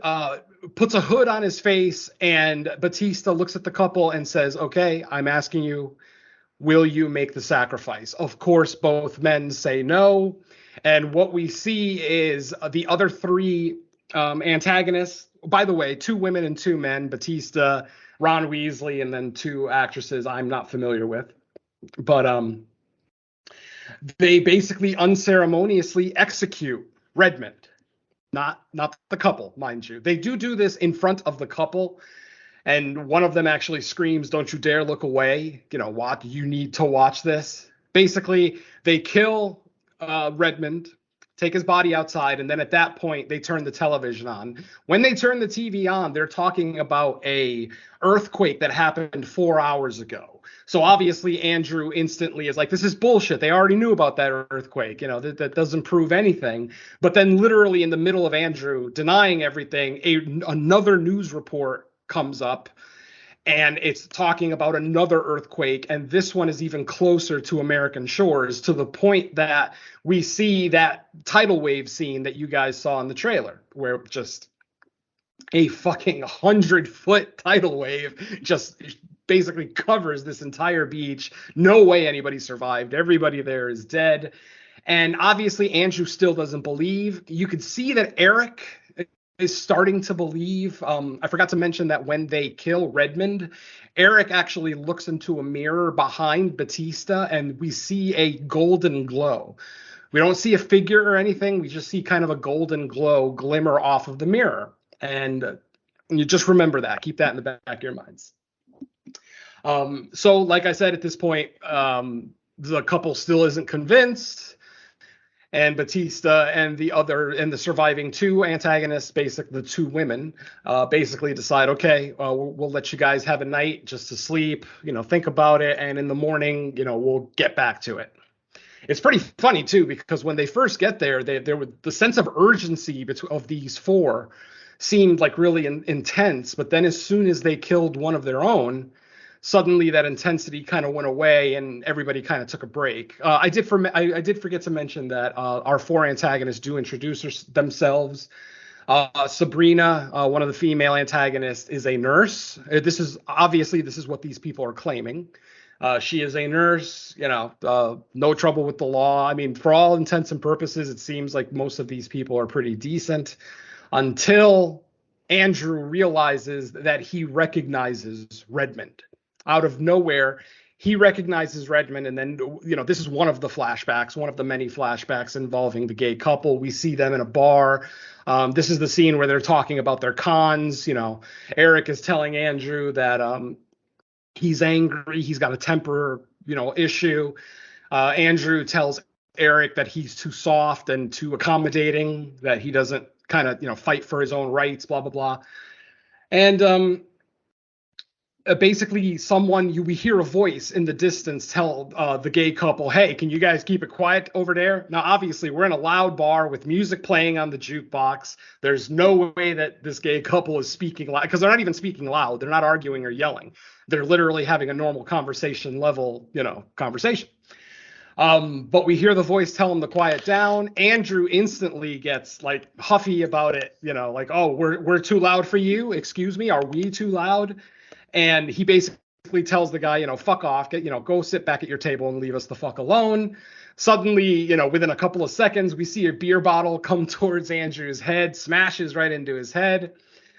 puts a hood on his face, and Batista looks at the couple and says, okay, I'm asking you, will you make the sacrifice? Of course, both men say no. And what we see is the other three antagonists, by the way, 2 women and 2 men, Batista, Ron Weasley, and then 2 actresses I'm not familiar with. But they basically unceremoniously execute Redmond. Not the couple, mind you. They do this in front of the couple, and one of them actually screams, "Don't you dare look away! You need to watch this." Basically, they kill Redmond, take his body outside, and then at that point, they turn the television on. When they turn the TV on, they're talking about a earthquake that happened 4 hours ago. So obviously, Andrew instantly is like, this is bullshit. They already knew about that earthquake. That doesn't prove anything. But then literally in the middle of Andrew denying everything, another news report comes up, and it's talking about another earthquake. And this one is even closer to American shores, to the point that we see that tidal wave scene that you guys saw in the trailer, where just a fucking 100-foot tidal wave just basically covers this entire beach. No way anybody survived. Everybody there is dead. And obviously Andrew still doesn't believe. You could see that Eric is starting to believe. I forgot to mention that when they kill Redmond, Eric actually looks into a mirror behind Batista, and we see a golden glow. We don't see a figure or anything. We just see kind of a golden glow glimmer off of the mirror. And you just remember that. Keep that in the back of your minds. So like I said, at this point, the couple still isn't convinced. And Batista and the surviving two antagonists, basically the two women, basically decide, okay, we'll let you guys have a night just to sleep, think about it. And in the morning, we'll get back to it. It's pretty funny, too, because when they first get there, the sense of urgency of these four seemed like really intense. But then as soon as they killed one of their own, suddenly that intensity kind of went away and everybody kind of took a break. I did forget to mention that our four antagonists do introduce themselves. Sabrina, one of the female antagonists, is a nurse. This is what these people are claiming. She is a nurse, no trouble with the law. I mean, for all intents and purposes, it seems like most of these people are pretty decent until Andrew realizes that he recognizes Redmond. Out of nowhere, he recognizes Redmond, and then, this is one of the many flashbacks involving the gay couple. We see them in a bar. This is the scene where they're talking about their cons. Eric is telling Andrew that he's angry. He's got a temper, issue. Andrew tells Eric that he's too soft and too accommodating, that he doesn't kind of, fight for his own rights, blah, blah, blah. And basically we hear a voice in the distance tell the gay couple, hey, can you guys keep it quiet over there? Now, obviously, we're in a loud bar with music playing on the jukebox. There's no way that this gay couple is speaking loud, because they're not even speaking loud. They're not arguing or yelling. They're literally having a normal conversation level, conversation. But we hear the voice tell him to quiet down. Andrew instantly gets like huffy about it, like, oh, we're too loud for you. Excuse me, are we too loud? And he basically tells the guy, fuck off, go sit back at your table and leave us the fuck alone. Suddenly, within a couple of seconds, we see a beer bottle come towards Andrew's head, smashes right into his head.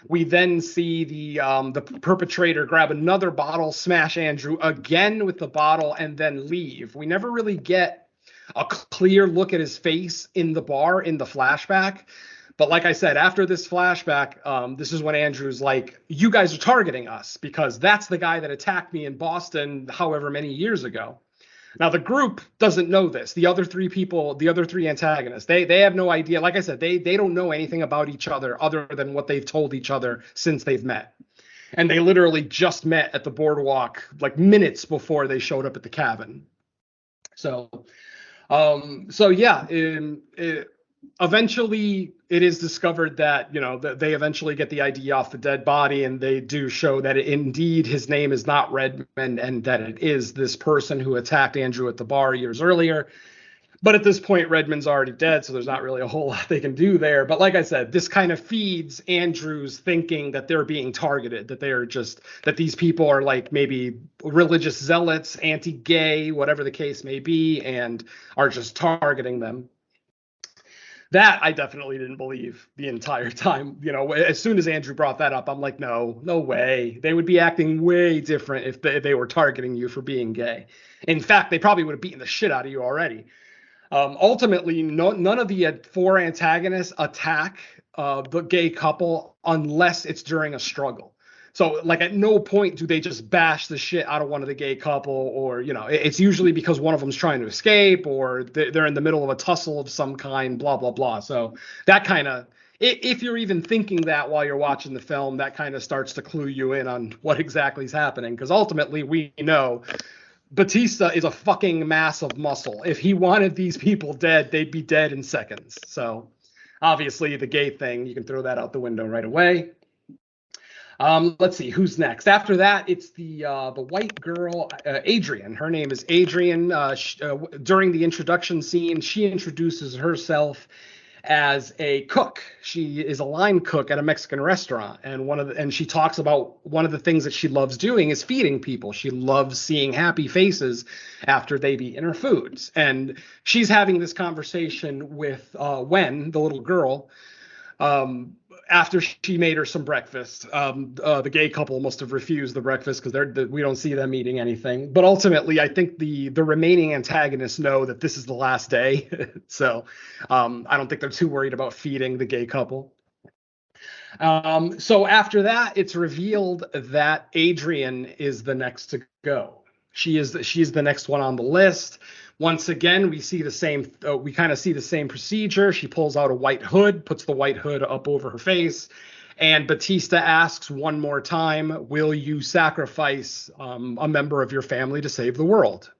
We then see the perpetrator grab another bottle, smash Andrew again with the bottle, and then leave. We never really get a clear look at his face in the bar in the flashback. But like I said, after this flashback, this is when Andrew's like, you guys are targeting us because that's the guy that attacked me in Boston however many years ago. Now, the group doesn't know this. The other three antagonists, they have no idea. Like I said, they don't know anything about each other than what they've told each other since they've met. And they literally just met at the boardwalk like minutes before they showed up at the cabin. Eventually it is discovered that, that they eventually get the ID off the dead body, and they do show that indeed his name is not Redmond and that it is this person who attacked Andrew at the bar years earlier. But at this point, Redmond's already dead, so there's not really a whole lot they can do there. But like I said, this kind of feeds Andrew's thinking that they're being targeted, that these people are like maybe religious zealots, anti-gay, whatever the case may be, and are just targeting them. That I definitely didn't believe the entire time. As soon as Andrew brought that up, I'm like, no way. They would be acting way different if they were targeting you for being gay. In fact, they probably would have beaten the shit out of you already. Ultimately, none of the four antagonists attack the gay couple unless it's during a struggle. So, like, at no point do they just bash the shit out of one of the gay couple, or, it's usually because one of them's trying to escape, or they're in the middle of a tussle of some kind, blah, blah, blah. So that kind of, if you're even thinking that while you're watching the film, that kind of starts to clue you in on what exactly is happening. Because ultimately, we know Batista is a fucking mass of muscle. If he wanted these people dead, they'd be dead in seconds. So obviously, the gay thing, you can throw that out the window right away. Let's see who's next. After that, it's the white girl, Adrian. Her name is Adrian. During the introduction scene, she introduces herself as a cook. She is a line cook at a Mexican restaurant, and she talks about one of the things that she loves doing is feeding people. She loves seeing happy faces after they've eaten her foods, and she's having this conversation with Wen, the little girl. after she made her some breakfast. The gay couple must have refused the breakfast because we don't see them eating anything. But ultimately, I think the remaining antagonists know that this is the last day, so I don't think they're too worried about feeding the gay couple. So after that, it's revealed that Adrian is the next to go. She's the next one on the list. Once again, we see the same. We kind of see the same procedure. She pulls out a white hood, puts the white hood up over her face, and Batista asks one more time, "Will you sacrifice a member of your family to save the world?"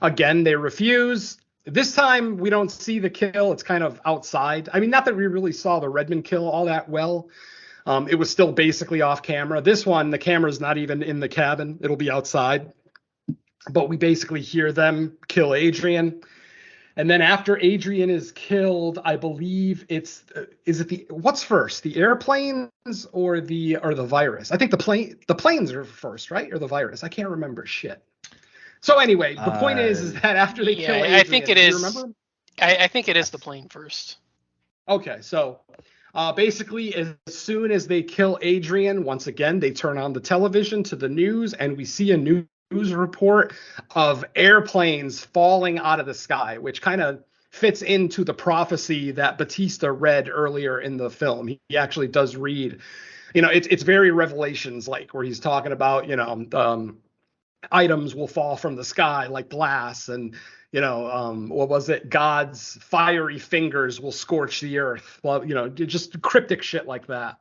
Again, they refuse. This time, we don't see the kill. It's kind of outside. I mean, not that we really saw the Redmond kill all that well. It was still basically off camera. This one, the camera's not even in the cabin. It'll be outside. But we basically hear them kill Adrian. And then after Adrian is killed, I believe what's first, the airplanes or the virus? I think the planes are first, right? Or the virus? I can't remember shit. So anyway, the point is that after they kill Adrian, I think it is. Remember? I think it is the plane first. Okay, so basically, as soon as they kill Adrian, once again, they turn on the television to the news, and we see a news report of airplanes falling out of the sky, which kind of fits into the prophecy that Batista read earlier in the film. He actually does read, it's very Revelations like, where he's talking about, items will fall from the sky like glass, and what was it? God's fiery fingers will scorch the earth. Well, just cryptic shit like that.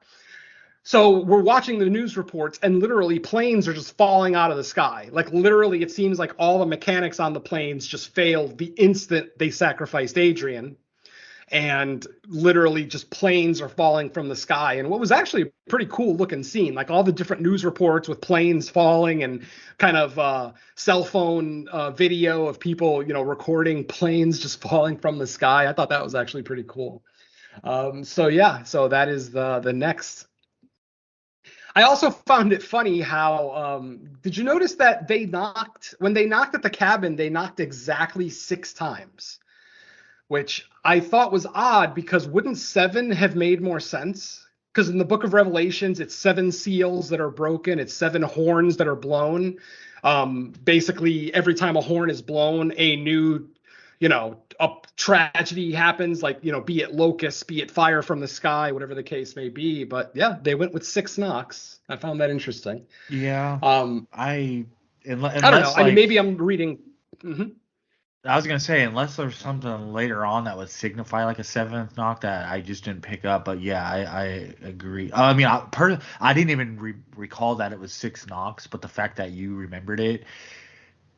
So we're watching the news reports, and literally planes are just falling out of the sky. Like literally, it seems like all the mechanics on the planes just failed the instant they sacrificed Adrian. And literally just planes are falling from the sky. And what was actually a pretty cool looking scene, like all the different news reports with planes falling and kind of cell phone video of people, recording planes just falling from the sky. I thought that was actually pretty cool. So that is the next. I also found it funny how, did you notice that when they knocked at the cabin, they knocked exactly 6 times, which I thought was odd because wouldn't 7 have made more sense? Because in the book of Revelations, it's 7 seals that are broken. It's 7 horns that are blown. Basically, every time a horn is blown, a new, a tragedy happens, like, be it locusts, be it fire from the sky, whatever the case may be. But yeah, they went with 6 knocks. I found that interesting. Yeah. I don't know. Like, I mean, maybe I'm reading. Mm-hmm. I was gonna say, unless there's something later on that would signify like a 7th knock that I just didn't pick up. But yeah, I agree. I mean, I didn't even recall that it was 6 knocks, but the fact that you remembered it,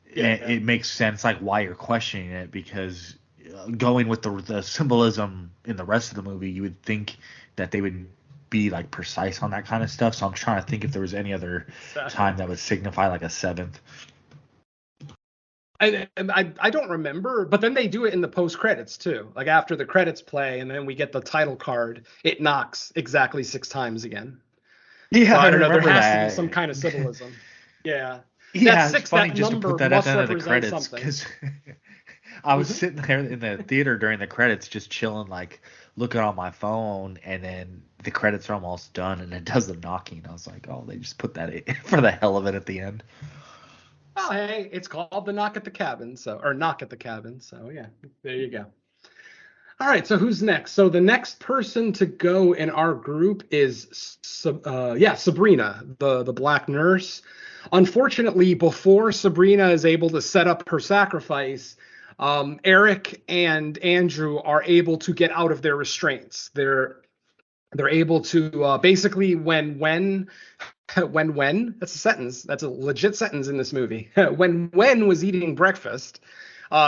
it makes sense, like why you're questioning it, because going with the symbolism in the rest of the movie, you would think that they would be like precise on that kind of stuff. So I'm trying to think if there was any other time that would signify like a 7th. I don't remember, but then they do it in the post credits too. Like after the credits play, and then we get the title card, it knocks exactly 6 times again. Yeah, so I don't know. There that. has to be some kind of symbolism. Yeah. Yeah, that it's funny that just to number put that at must the end of the represent credits, something. because I was sitting there in the theater during the credits, just chilling, like looking on my phone, and then the credits are almost done, and it does the knocking. I was like, oh, they just put that in for the hell of it at the end. Oh, hey, it's called the Knock at the Cabin, Knock at the Cabin. So yeah, there you go. All right, so who's next? So the next person to go in our group is Sabrina, the black nurse. Unfortunately, before Sabrina is able to set up her sacrifice, Eric and Andrew are able to get out of their restraints. They're able to basically when that's a sentence. That's a legit sentence in this movie. when was eating breakfast,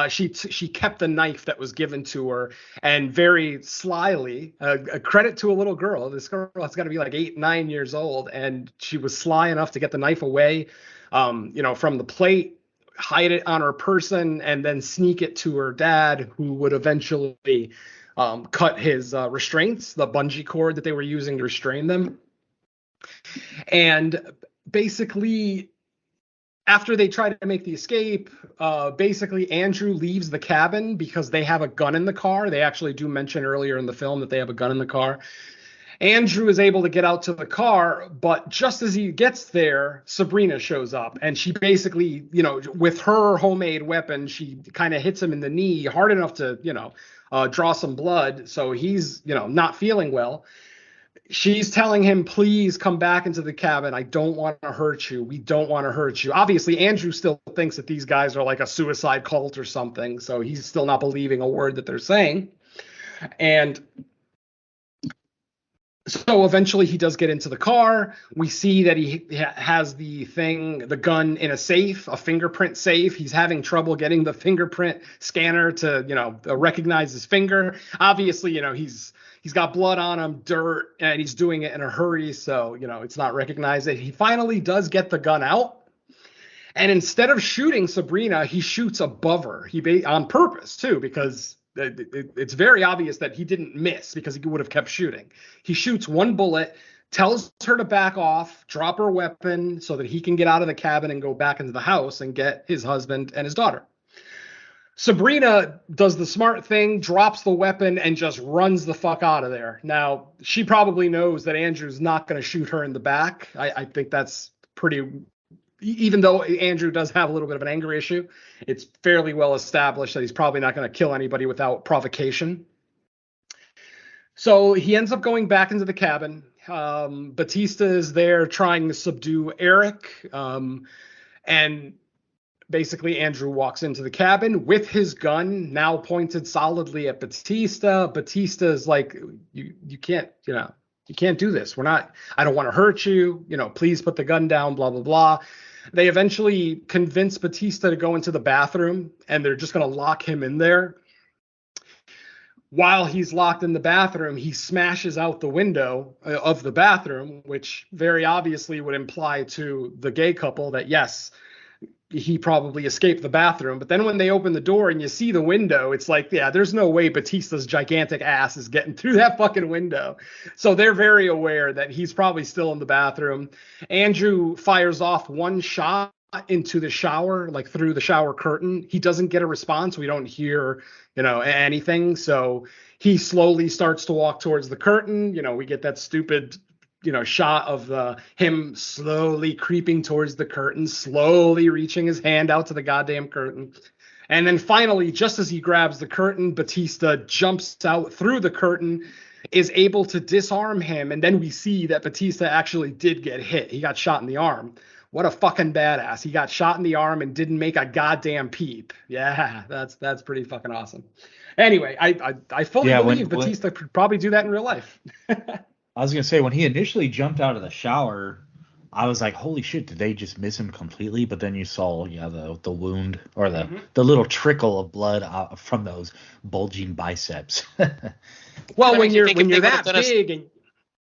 she kept the knife that was given to her, and very slyly, a credit to a little girl. This girl has got to be like 8-9 years old, and she was sly enough to get the knife away, from the plate, hide it on her person, and then sneak it to her dad, who would eventually cut his restraints, the bungee cord that they were using to restrain them. And basically, after they try to make the escape, basically Andrew leaves the cabin because they have a gun in the car. They actually do mention earlier in the film that they have a gun in the car. Andrew is able to get out to the car, but just as he gets there, Sabrina shows up, and she basically, with her homemade weapon, she kind of hits him in the knee hard enough to, draw some blood. So he's, not feeling well. She's telling him, please come back into the cabin. I don't want to hurt you. We don't want to hurt you. Obviously, Andrew still thinks that these guys are like a suicide cult or something. So he's still not believing a word that they're saying. And so eventually he does get into the car. We see that he has the gun in a safe, a fingerprint safe. He's having trouble getting the fingerprint scanner to, recognize his finger. Obviously, he's got blood on him, dirt, and he's doing it in a hurry. So, it's not recognized. He finally does get the gun out. And instead of shooting Sabrina, he shoots above her. On purpose, too, because it's very obvious that he didn't miss because he would have kept shooting. He shoots one bullet, tells her to back off, drop her weapon so that he can get out of the cabin and go back into the house and get his husband and his daughter. Sabrina does the smart thing, drops the weapon, and just runs the fuck out of there. Now, she probably knows that Andrew's not going to shoot her in the back. I think that's pretty... Even though Andrew does have a little bit of an anger issue, it's fairly well established that he's probably not going to kill anybody without provocation. So he ends up going back into the cabin. Batista is there trying to subdue Eric. And basically Andrew walks into the cabin with his gun now pointed solidly at Batista. Batista is like, you can't, you can't do this. I don't want to hurt you. Please put the gun down, blah, blah, blah. They eventually convince Batista to go into the bathroom, and they're just going to lock him in there. While he's locked in the bathroom, he smashes out the window of the bathroom, which very obviously would imply to the gay couple that, yes, he probably escaped the bathroom. But then when they open the door and you see the window, it's like, yeah, there's no way Batista's gigantic ass is getting through that fucking window. So they're very aware that he's probably still in the bathroom. Andrew fires off one shot into the shower, like through the shower curtain. He doesn't get a response. We don't hear, anything. So he slowly starts to walk towards the curtain. We get that stupid shot of him slowly creeping towards the curtain, slowly reaching his hand out to the goddamn curtain. And then finally, just as he grabs the curtain, Batista jumps out through the curtain, is able to disarm him. And then we see that Batista actually did get hit. He got shot in the arm. What a fucking badass. He got shot in the arm and didn't make a goddamn peep. Yeah, that's pretty fucking awesome. Anyway, I fully believe Batista could probably do that in real life. I was going to say, when he initially jumped out of the shower, I was like, holy shit, did they just miss him completely? But then you saw, the wound or the little trickle of blood from those bulging biceps. Well, when you're that big, and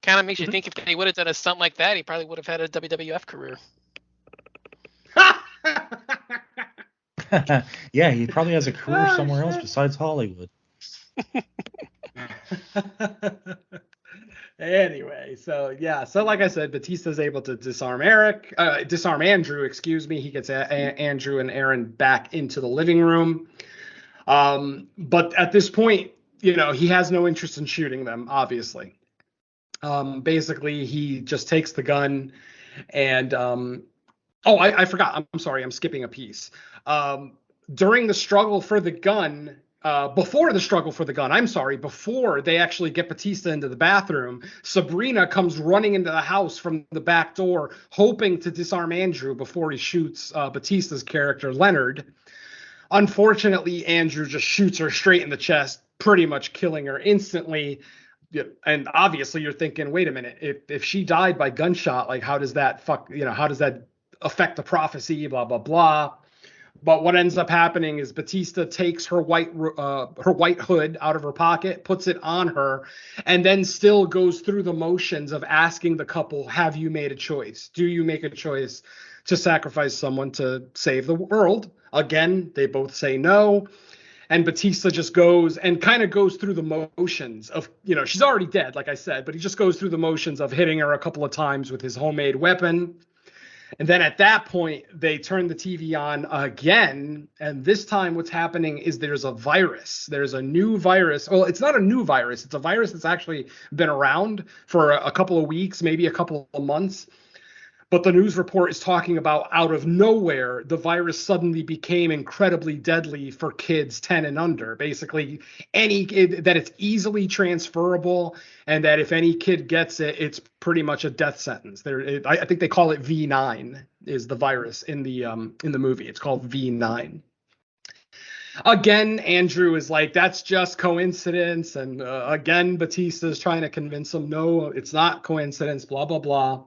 kind of makes you think if they would have done a stunt like that, he probably would have had a WWF career. Yeah, he probably has a career somewhere else besides Hollywood. Anyway, so like I said, Batista's able to disarm Andrew, He gets Andrew and Aaron back into the living room. But at this point, he has no interest in shooting them, obviously. Basically, he just takes the gun and I forgot. I'm sorry. I'm skipping a piece. During the struggle for the gun, before they actually get Batista into the bathroom, Sabrina comes running into the house from the back door, hoping to disarm Andrew before he shoots Batista's character, Leonard. Unfortunately, Andrew just shoots her straight in the chest, pretty much killing her instantly. And obviously you're thinking, wait a minute, if she died by gunshot, like how does that affect the prophecy, blah, blah, blah. But what ends up happening is Batista takes her white hood out of her pocket, puts it on her, and then still goes through the motions of asking the couple, have you made a choice? Do you make a choice to sacrifice someone to save the world? Again, they both say no. And Batista just goes through the motions of, she's already dead, like I said, but he just goes through the motions of hitting her a couple of times with his homemade weapon. And then at that point, they turn the TV on again. And this time, what's happening is there's a virus. There's a new virus. Well, it's not a new virus. It's a virus that's actually been around for a couple of weeks, maybe a couple of months. But the news report is talking about out of nowhere, the virus suddenly became incredibly deadly for kids 10 and under. Basically, any kid, that it's easily transferable, and that if any kid gets it, it's pretty much a death sentence. I think they call it V9 is the virus in the movie. It's called V9. Again, Andrew is like, that's just coincidence. And again, Batista is trying to convince him, no, it's not coincidence, blah, blah, blah.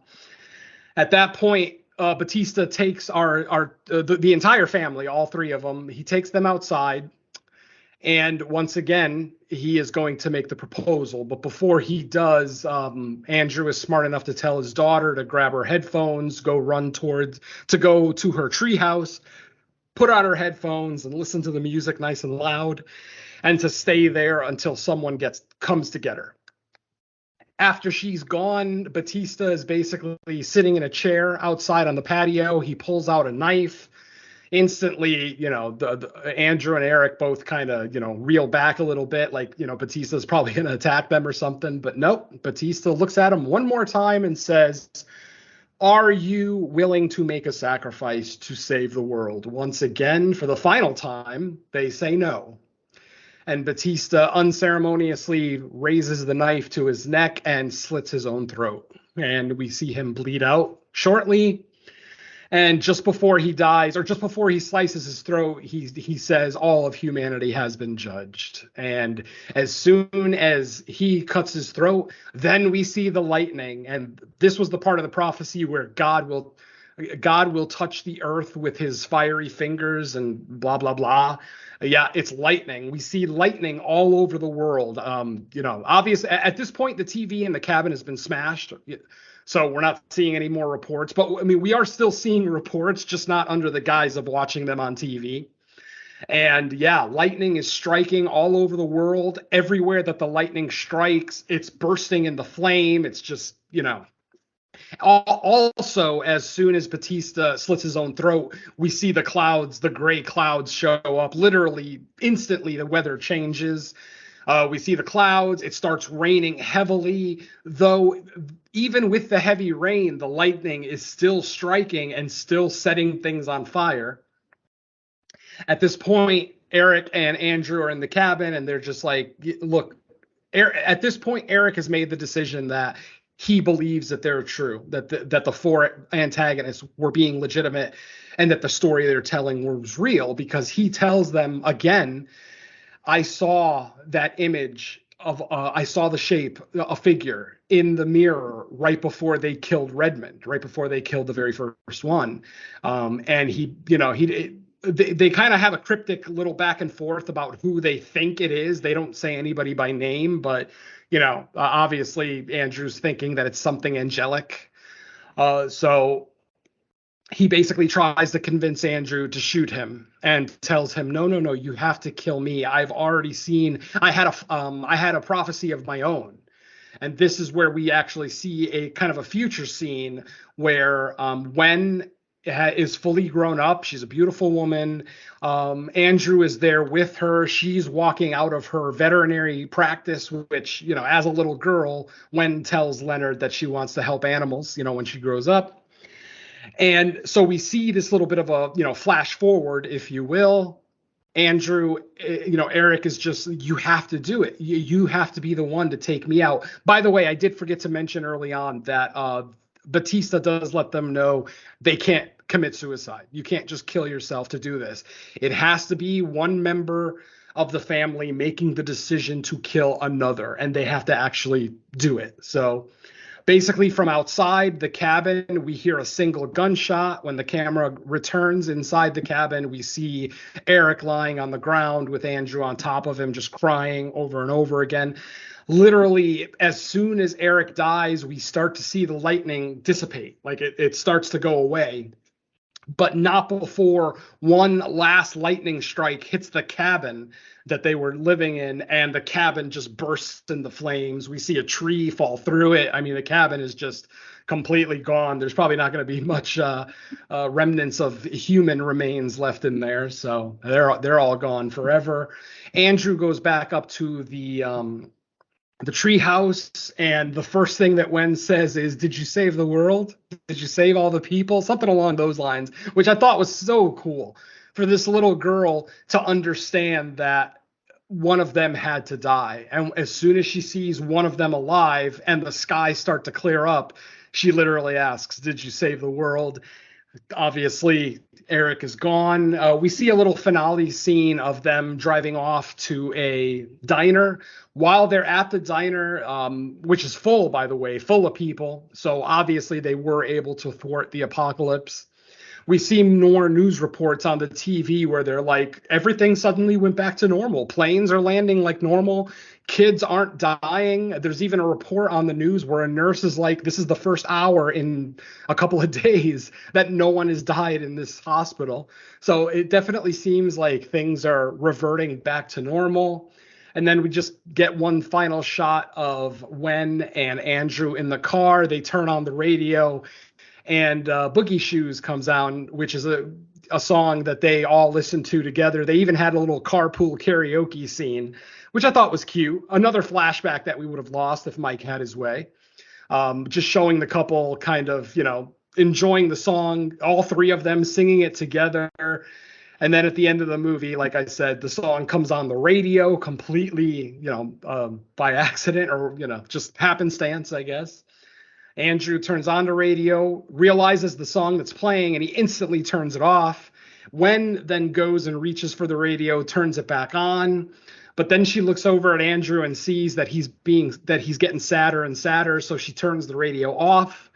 At that point, Batista takes the entire family, all three of them. He takes them outside, and once again, he is going to make the proposal. But before he does, Andrew is smart enough to tell his daughter to grab her headphones, go to her treehouse, put on her headphones, and listen to the music nice and loud, and to stay there until someone comes to get her. After she's gone, Batista is basically sitting in a chair outside on the patio. He pulls out a knife. Instantly, Andrew and Eric both kind of, reel back a little bit, like, Batista's probably going to attack them or something. But nope, Batista looks at him one more time and says, "Are you willing to make a sacrifice to save the world?" Once again, for the final time, they say no. And Batista unceremoniously raises the knife to his neck and slits his own throat. And we see him bleed out shortly. And just before he dies, or just before he slices his throat, he says, "All of humanity has been judged." And as soon as he cuts his throat, then we see the lightning. And this was the part of the prophecy where God will touch the earth with his fiery fingers and blah, blah, blah. Yeah, it's lightning. We see lightning all over the world. Obviously, at this point, the TV in the cabin has been smashed. So we're not seeing any more reports. But, I mean, we are still seeing reports, just not under the guise of watching them on TV. And, yeah, lightning is striking all over the world. Everywhere that the lightning strikes, it's bursting into flame. It's just, Also, as soon as Batista slits his own throat, we see the gray clouds show up. Literally, instantly, the weather changes. We see the clouds. It starts raining heavily, though even with the heavy rain, the lightning is still striking and still setting things on fire. At this point, Eric and Andrew are in the cabin, and they're just like, look, at this point, Eric has made the decision that he believes that they're true, that the four antagonists were being legitimate, and that the story they're telling was real, because he tells them again, "I saw that image I saw the shape, a figure in the mirror right before they killed Redmond, right before they killed the very first one." And they kind of have a cryptic little back and forth about who they think it is. They don't say anybody by name, but obviously Andrew's thinking that it's something angelic. So he basically tries to convince Andrew to shoot him and tells him, no, you have to kill me. I've already seen, I had a prophecy of my own. And this is where we actually see a kind of a future scene where Wen is fully grown up. She's a beautiful woman. Andrew is there with her. She's walking out of her veterinary practice, which, as a little girl, Wen tells Leonard that she wants to help animals, when she grows up. And so we see this little bit of a, flash forward, if you will. Andrew, Eric is just, you have to do it. You have to be the one to take me out. By the way, I did forget to mention early on that Batista does let them know they can't commit suicide. You can't just kill yourself to do this. It has to be one member of the family making the decision to kill another, and they have to actually do it. So basically, from outside the cabin, we hear a single gunshot. When the camera returns inside the cabin, we see Eric lying on the ground with Andrew on top of him, just crying over and over again. Literally, as soon as Eric dies, we start to see the lightning dissipate. Like it starts to go away, but not before one last lightning strike hits the cabin that they were living in, and the cabin just bursts into flames. We see a tree fall through it. I mean, the cabin is just completely gone. There's probably not going to be much remnants of human remains left in there, so they're all gone forever. Andrew goes back up to the tree house, and the first thing that Wen says is, "Did you save the world? Did you save all the people?" Something along those lines, which I thought was so cool for this little girl to understand that one of them had to die. And as soon as she sees one of them alive and the skies start to clear up, she literally asks, "Did you save the world?" Obviously, Eric is gone. We see a little finale scene of them driving off to a diner. While they're at the diner, which is full, by the way, full of people, so obviously they were able to thwart the apocalypse. We see more news reports on the TV where they're like, everything suddenly went back to normal. Planes are landing like normal. Kids aren't dying. There's even a report on the news where a nurse is like, this is the first hour in a couple of days that no one has died in this hospital. So it definitely seems like things are reverting back to normal. And then we just get one final shot of Wen and Andrew in the car. They turn on the radio, and Boogie Shoes comes on, which is a song that they all listen to together. They even had a little carpool karaoke scene, which I thought was cute. Another flashback that we would have lost if Mike had his way. Just showing the couple kind of, enjoying the song, all three of them singing it together. And then at the end of the movie, like I said, the song comes on the radio completely, by accident or, just happenstance, I guess. Andrew turns on the radio, realizes the song that's playing, and he instantly turns it off. Wen then goes and reaches for the radio, turns it back on. But then she looks over at Andrew and sees that he's getting sadder and sadder, so she turns the radio off.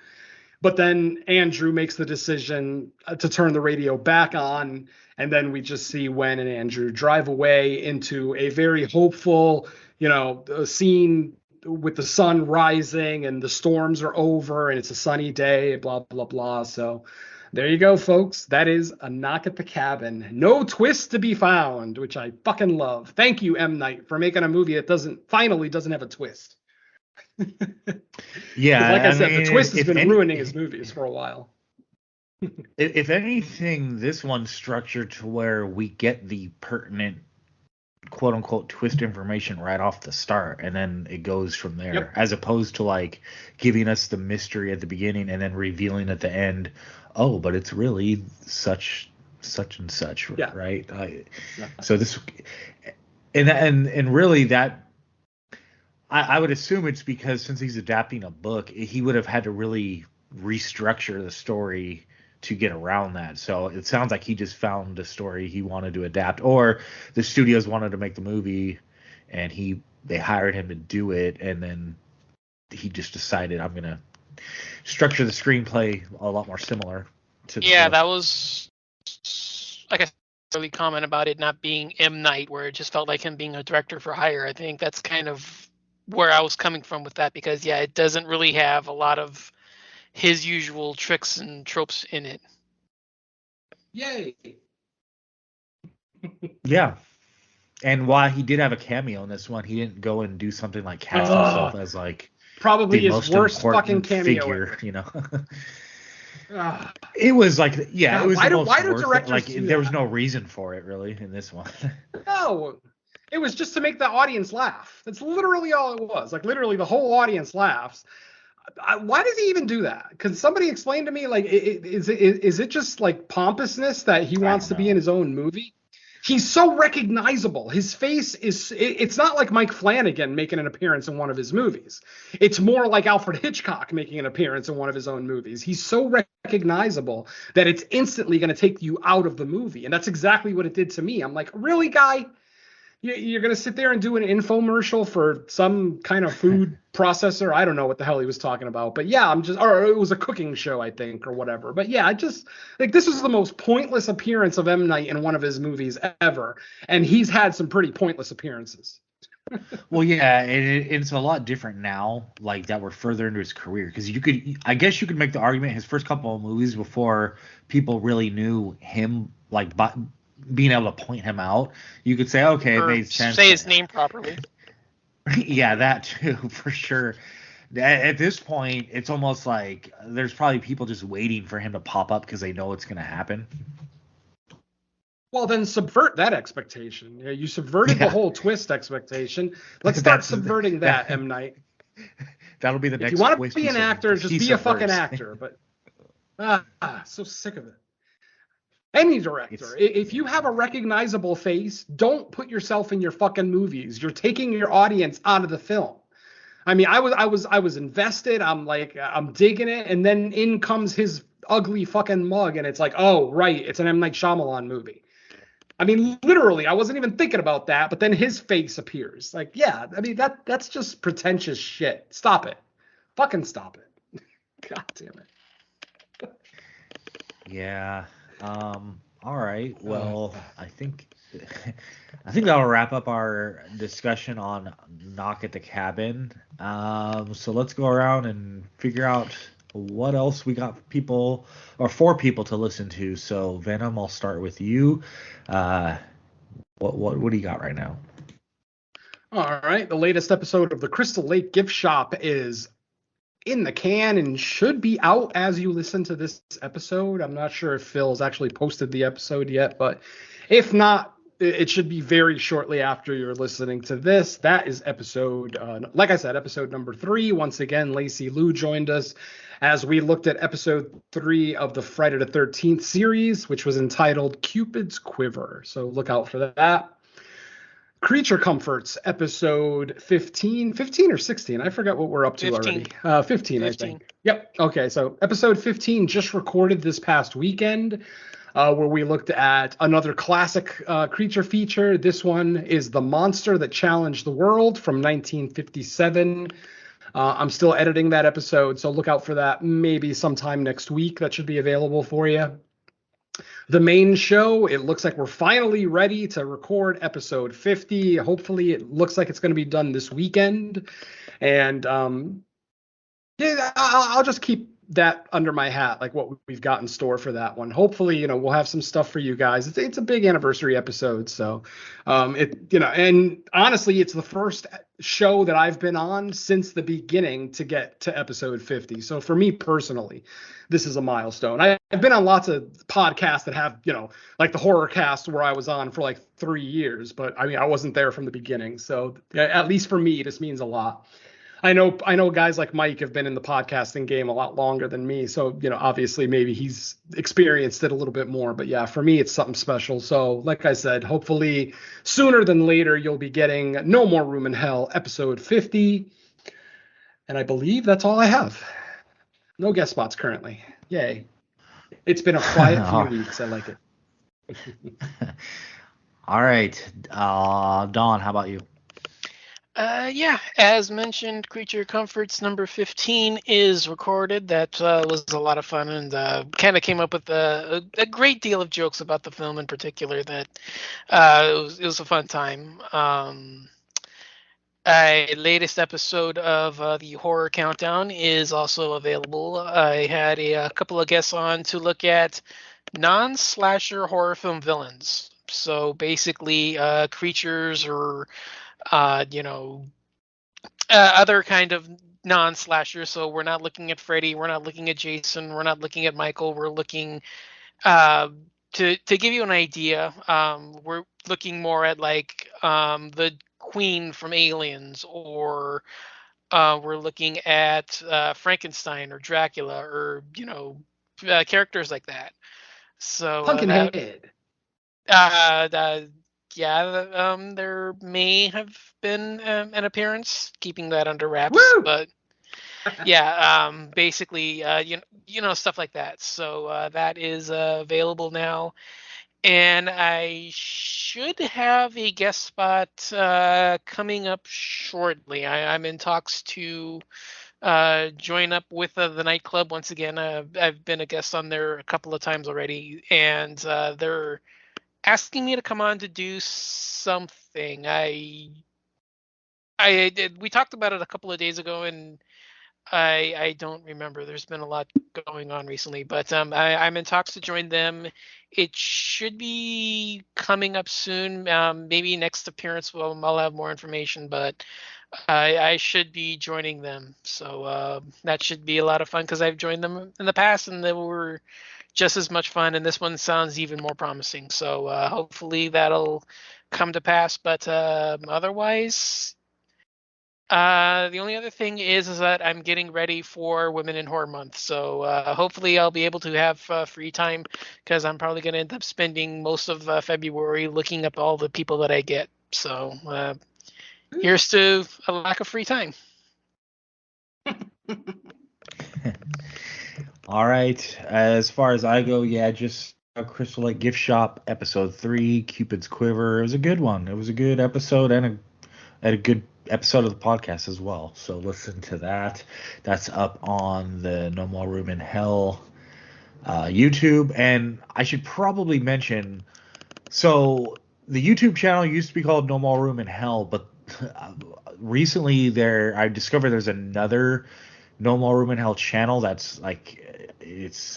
But then Andrew makes the decision to turn the radio back on, and then we just see Wen and Andrew drive away into a very hopeful, scene with the sun rising and the storms are over and it's a sunny day, blah, blah, blah. So there you go, folks. That is A Knock at the Cabin. No twist to be found, which I fucking love. Thank you, M. Night, for making a movie that finally doesn't have a twist. Yeah. Like I said, the twist has been ruining his movies for a while. If anything, this one's structured to where we get the pertinent quote unquote twist information right off the start, and then it goes from there. Yep. As opposed to like giving us the mystery at the beginning and then revealing at the end, oh, but it's really such and such, yeah. Right? So this, and really that, I would assume it's because since he's adapting a book, he would have had to really restructure the story to get around that. So it sounds like he just found a story he wanted to adapt, or the studios wanted to make the movie and they hired him to do it, and then he just decided, I'm gonna structure the screenplay a lot more similar to the book. That was like a early comment about it not being M. Night, where it just felt like him being a director for hire. I think that's kind of where I was coming from with that, because it doesn't really have a lot of his usual tricks and tropes in it. Yay. Yeah. And while he did have a cameo in this one, he didn't go and do something like cast himself as like probably his worst fucking cameo figure, It was like, it was why the do directors like do there was that? no reason for it really in this one. No. It was just to make the audience laugh. That's literally all it was. Like literally the whole audience laughs. Why does he even do that? Can somebody explain to me, like, is it just like pompousness that he wants to be in his own movie? He's so recognizable. His face it's not like Mike Flanagan making an appearance in one of his movies. It's more like Alfred Hitchcock making an appearance in one of his own movies. He's so recognizable that it's instantly going to take you out of the movie. And that's exactly what it did to me. I'm like, really, guy? You're going to sit there and do an infomercial for some kind of food processor? I don't know what the hell he was talking about. But yeah, or it was a cooking show, I think, or whatever. But yeah, this was the most pointless appearance of M. Night in one of his movies ever. And he's had some pretty pointless appearances. Well, yeah, it's a lot different now, like that we're further into his career. Because I guess you could make the argument his first couple of movies before people really knew him, like, being able to point him out, you could say, okay, it made sense. Say his name properly. Yeah, that too, for sure. At this point, it's almost like there's probably people just waiting for him to pop up because they know it's going to happen. Well, then subvert that expectation. Yeah, you subverted the whole twist expectation. Let's start subverting that, M. Night. That'll be the next. If you want to be an actor, just be a fucking actor. But so sick of it. Any director, if you have a recognizable face, don't put yourself in your fucking movies. You're taking your audience out of the film. I mean, I was invested. I'm like, I'm digging it, and then in comes his ugly fucking mug, and it's like, oh right, it's an M. Night Shyamalan movie. I mean, literally, I wasn't even thinking about that, but then his face appears. Like, yeah, I mean that's just pretentious shit. Stop it, fucking stop it. God damn it. Yeah. All right. Well, I think that'll wrap up our discussion on Knock at the Cabin. So let's go around and figure out what else we got for people to listen to. So Venom, I'll start with you. What do you got right now? All right. The latest episode of the Crystal Lake Gift Shop is in the can and should be out as you listen to this episode. I'm not sure if Phil's actually posted the episode yet, but if not, it should be very shortly after you're listening to this. That is episode, like I said, episode number 3. Once again, Lacey Lou joined us as we looked at episode 3 of the Friday the 13th series, which was entitled Cupid's Quiver. So look out for that. Creature Comforts, episode 15 or 16. I forgot what we're up to 15. already. 15, I think. Yep. Okay, so episode 15 just recorded this past weekend, where we looked at another classic creature feature. This one is The Monster That Challenged the World from 1957. I'm still editing that episode, so look out for that maybe sometime next week. That should be available for you. The main show, it looks like we're finally ready to record episode 50. Hopefully it looks like it's going to be done this weekend. And yeah, I'll just keep that under my hat, like what we've got in store for that one. Hopefully, we'll have some stuff for you guys. It's a big anniversary episode. So and honestly, it's the first show that I've been on since the beginning to get to episode 50. So for me personally, this is a milestone. I've been on lots of podcasts that have, like the horror cast where I was on for like 3 years, but I mean, I wasn't there from the beginning. So at least for me, this means a lot. I know guys like Mike have been in the podcasting game a lot longer than me. So, obviously maybe he's experienced it a little bit more, but yeah, for me, it's something special. So like I said, hopefully sooner than later, you'll be getting No More Room in Hell, episode 50. And I believe that's all I have. No guest spots currently. Yay. It's been a quiet few weeks. I like it. All right. Dawn, how about you? Yeah, as mentioned, Creature Comforts number 15 is recorded. That was a lot of fun and kind of came up with a great deal of jokes about the film in particular. That it was a fun time. Latest episode of the Horror Countdown is also available. I had a couple of guests on to look at non-slasher horror film villains. So basically, creatures or other kind of non-slasher. So we're not looking at Freddy, we're not looking at Jason, we're not looking at Michael. We're looking to give you an idea. We're looking more at like the Queen from Aliens, or we're looking at Frankenstein or Dracula, or characters like that. So Pumpkinhead. There may have been an appearance, keeping that under wraps. Woo! But yeah, basically, stuff like that. So that is available now, and I should have a guest spot coming up shortly. I'm in talks to join up with the nightclub once again. I've been a guest on there a couple of times already, and they're asking me to come on to do something. We talked about it a couple of days ago, and I don't remember. There's been a lot going on recently, but I'm in talks to join them. It should be coming up soon. Maybe next appearance I'll have more information, but I should be joining them, so that should be a lot of fun because I've joined them in the past and they were just as much fun. And this one sounds even more promising. So hopefully that'll come to pass. But otherwise, the only other thing is that I'm getting ready for Women in Horror Month. So hopefully I'll be able to have free time because I'm probably going to end up spending most of February looking up all the people that I get. So here's to a lack of free time. All right. As far as I go, yeah, just Crystal Lake Gift Shop, episode 3, Cupid's Quiver. It was a good one. It was a good episode and a good episode of the podcast as well. So listen to that. That's up on the No More Room in Hell YouTube. And I should probably mention, so the YouTube channel used to be called No More Room in Hell, but recently I discovered there's another No More Room in Hell channel that's like,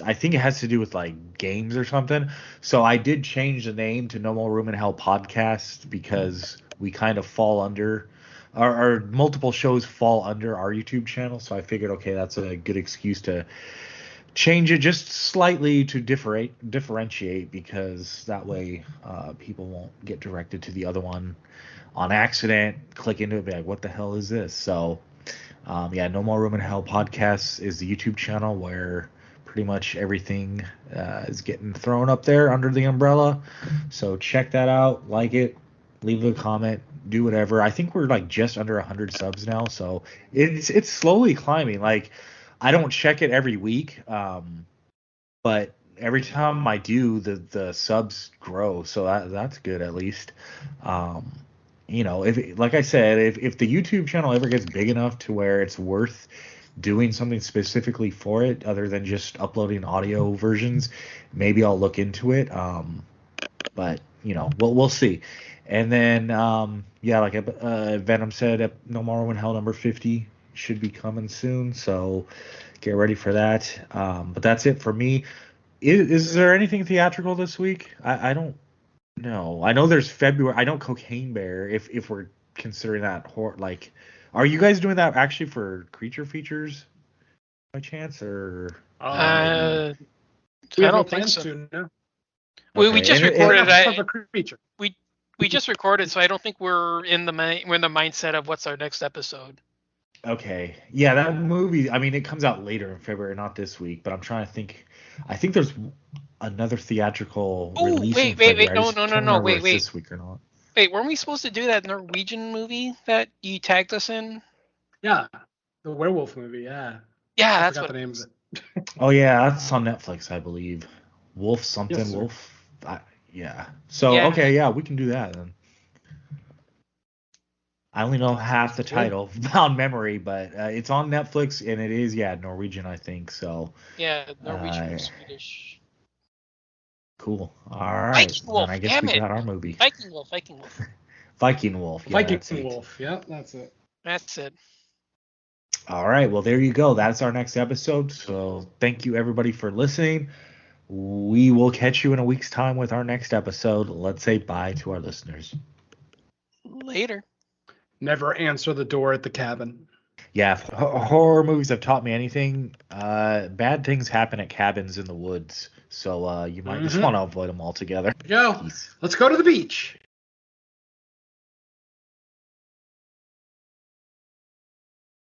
I think it has to do with like games or something. So I did change the name to No More Room in Hell Podcast because we kind of fall under our multiple shows fall under our YouTube channel. So I figured, okay, that's a good excuse to change it just slightly to differentiate, because that way people won't get directed to the other one on accident, click into it, be like, what the hell is this? So yeah, No More Room in Hell Podcast is the YouTube channel where pretty much everything is getting thrown up there under the umbrella. So check that out, like it, leave a comment, do whatever. I think we're like just under 100 subs now, so it's slowly climbing. Like, I don't check it every week, but every time I do, the subs grow, so that's good at least. You know, if, like I said, if the YouTube channel ever gets big enough to where it's worth doing something specifically for it other than just uploading audio versions, maybe I'll look into it. But you know, we'll see. And then yeah, like Venom said, No More Room in Hell number 50 should be coming soon, so get ready for that. But that's it for me. Is there anything theatrical this week? I don't know. I know there's February. I know Cocaine Bear, if we're considering that horror. Like, are you guys doing that actually for creature features by chance, or? I We have no don't think plans so. to, no. We just recorded. Of a creature. We just recorded, so I don't think we're in the mindset of what's our next episode. Okay, yeah, that movie. I mean, it comes out later in February, not this week. But I'm trying to think. I think there's another theatrical release. Wait, no, wait. This week or not? Wait, weren't we supposed to do that Norwegian movie that you tagged us in? Yeah, the werewolf movie. Yeah. Yeah, I that's forgot what the name of it. Oh yeah, that's on Netflix, I believe. Wolf something, Yes, sir. Wolf. Yeah. So Yeah. okay, yeah, we can do that then. I only know half the title on memory, but it's on Netflix and it is Norwegian, I think. So Yeah, Norwegian or Swedish. cool. All right. Viking Wolf. Then I guess Damn we it. got our movie. Viking Wolf. Viking Wolf. Yeah, Viking that's it. Wolf. Yeah, that's it. That's it. All right. Well, there you go. That's our next episode. So thank you everybody for listening. We will catch you in a week's time with our next episode. Let's say bye to our listeners. Later. Never answer the door at the cabin. Yeah, if horror movies have taught me anything, bad things happen at cabins in the woods. So you might just want to avoid them altogether. Go. Peace. Let's go to the beach.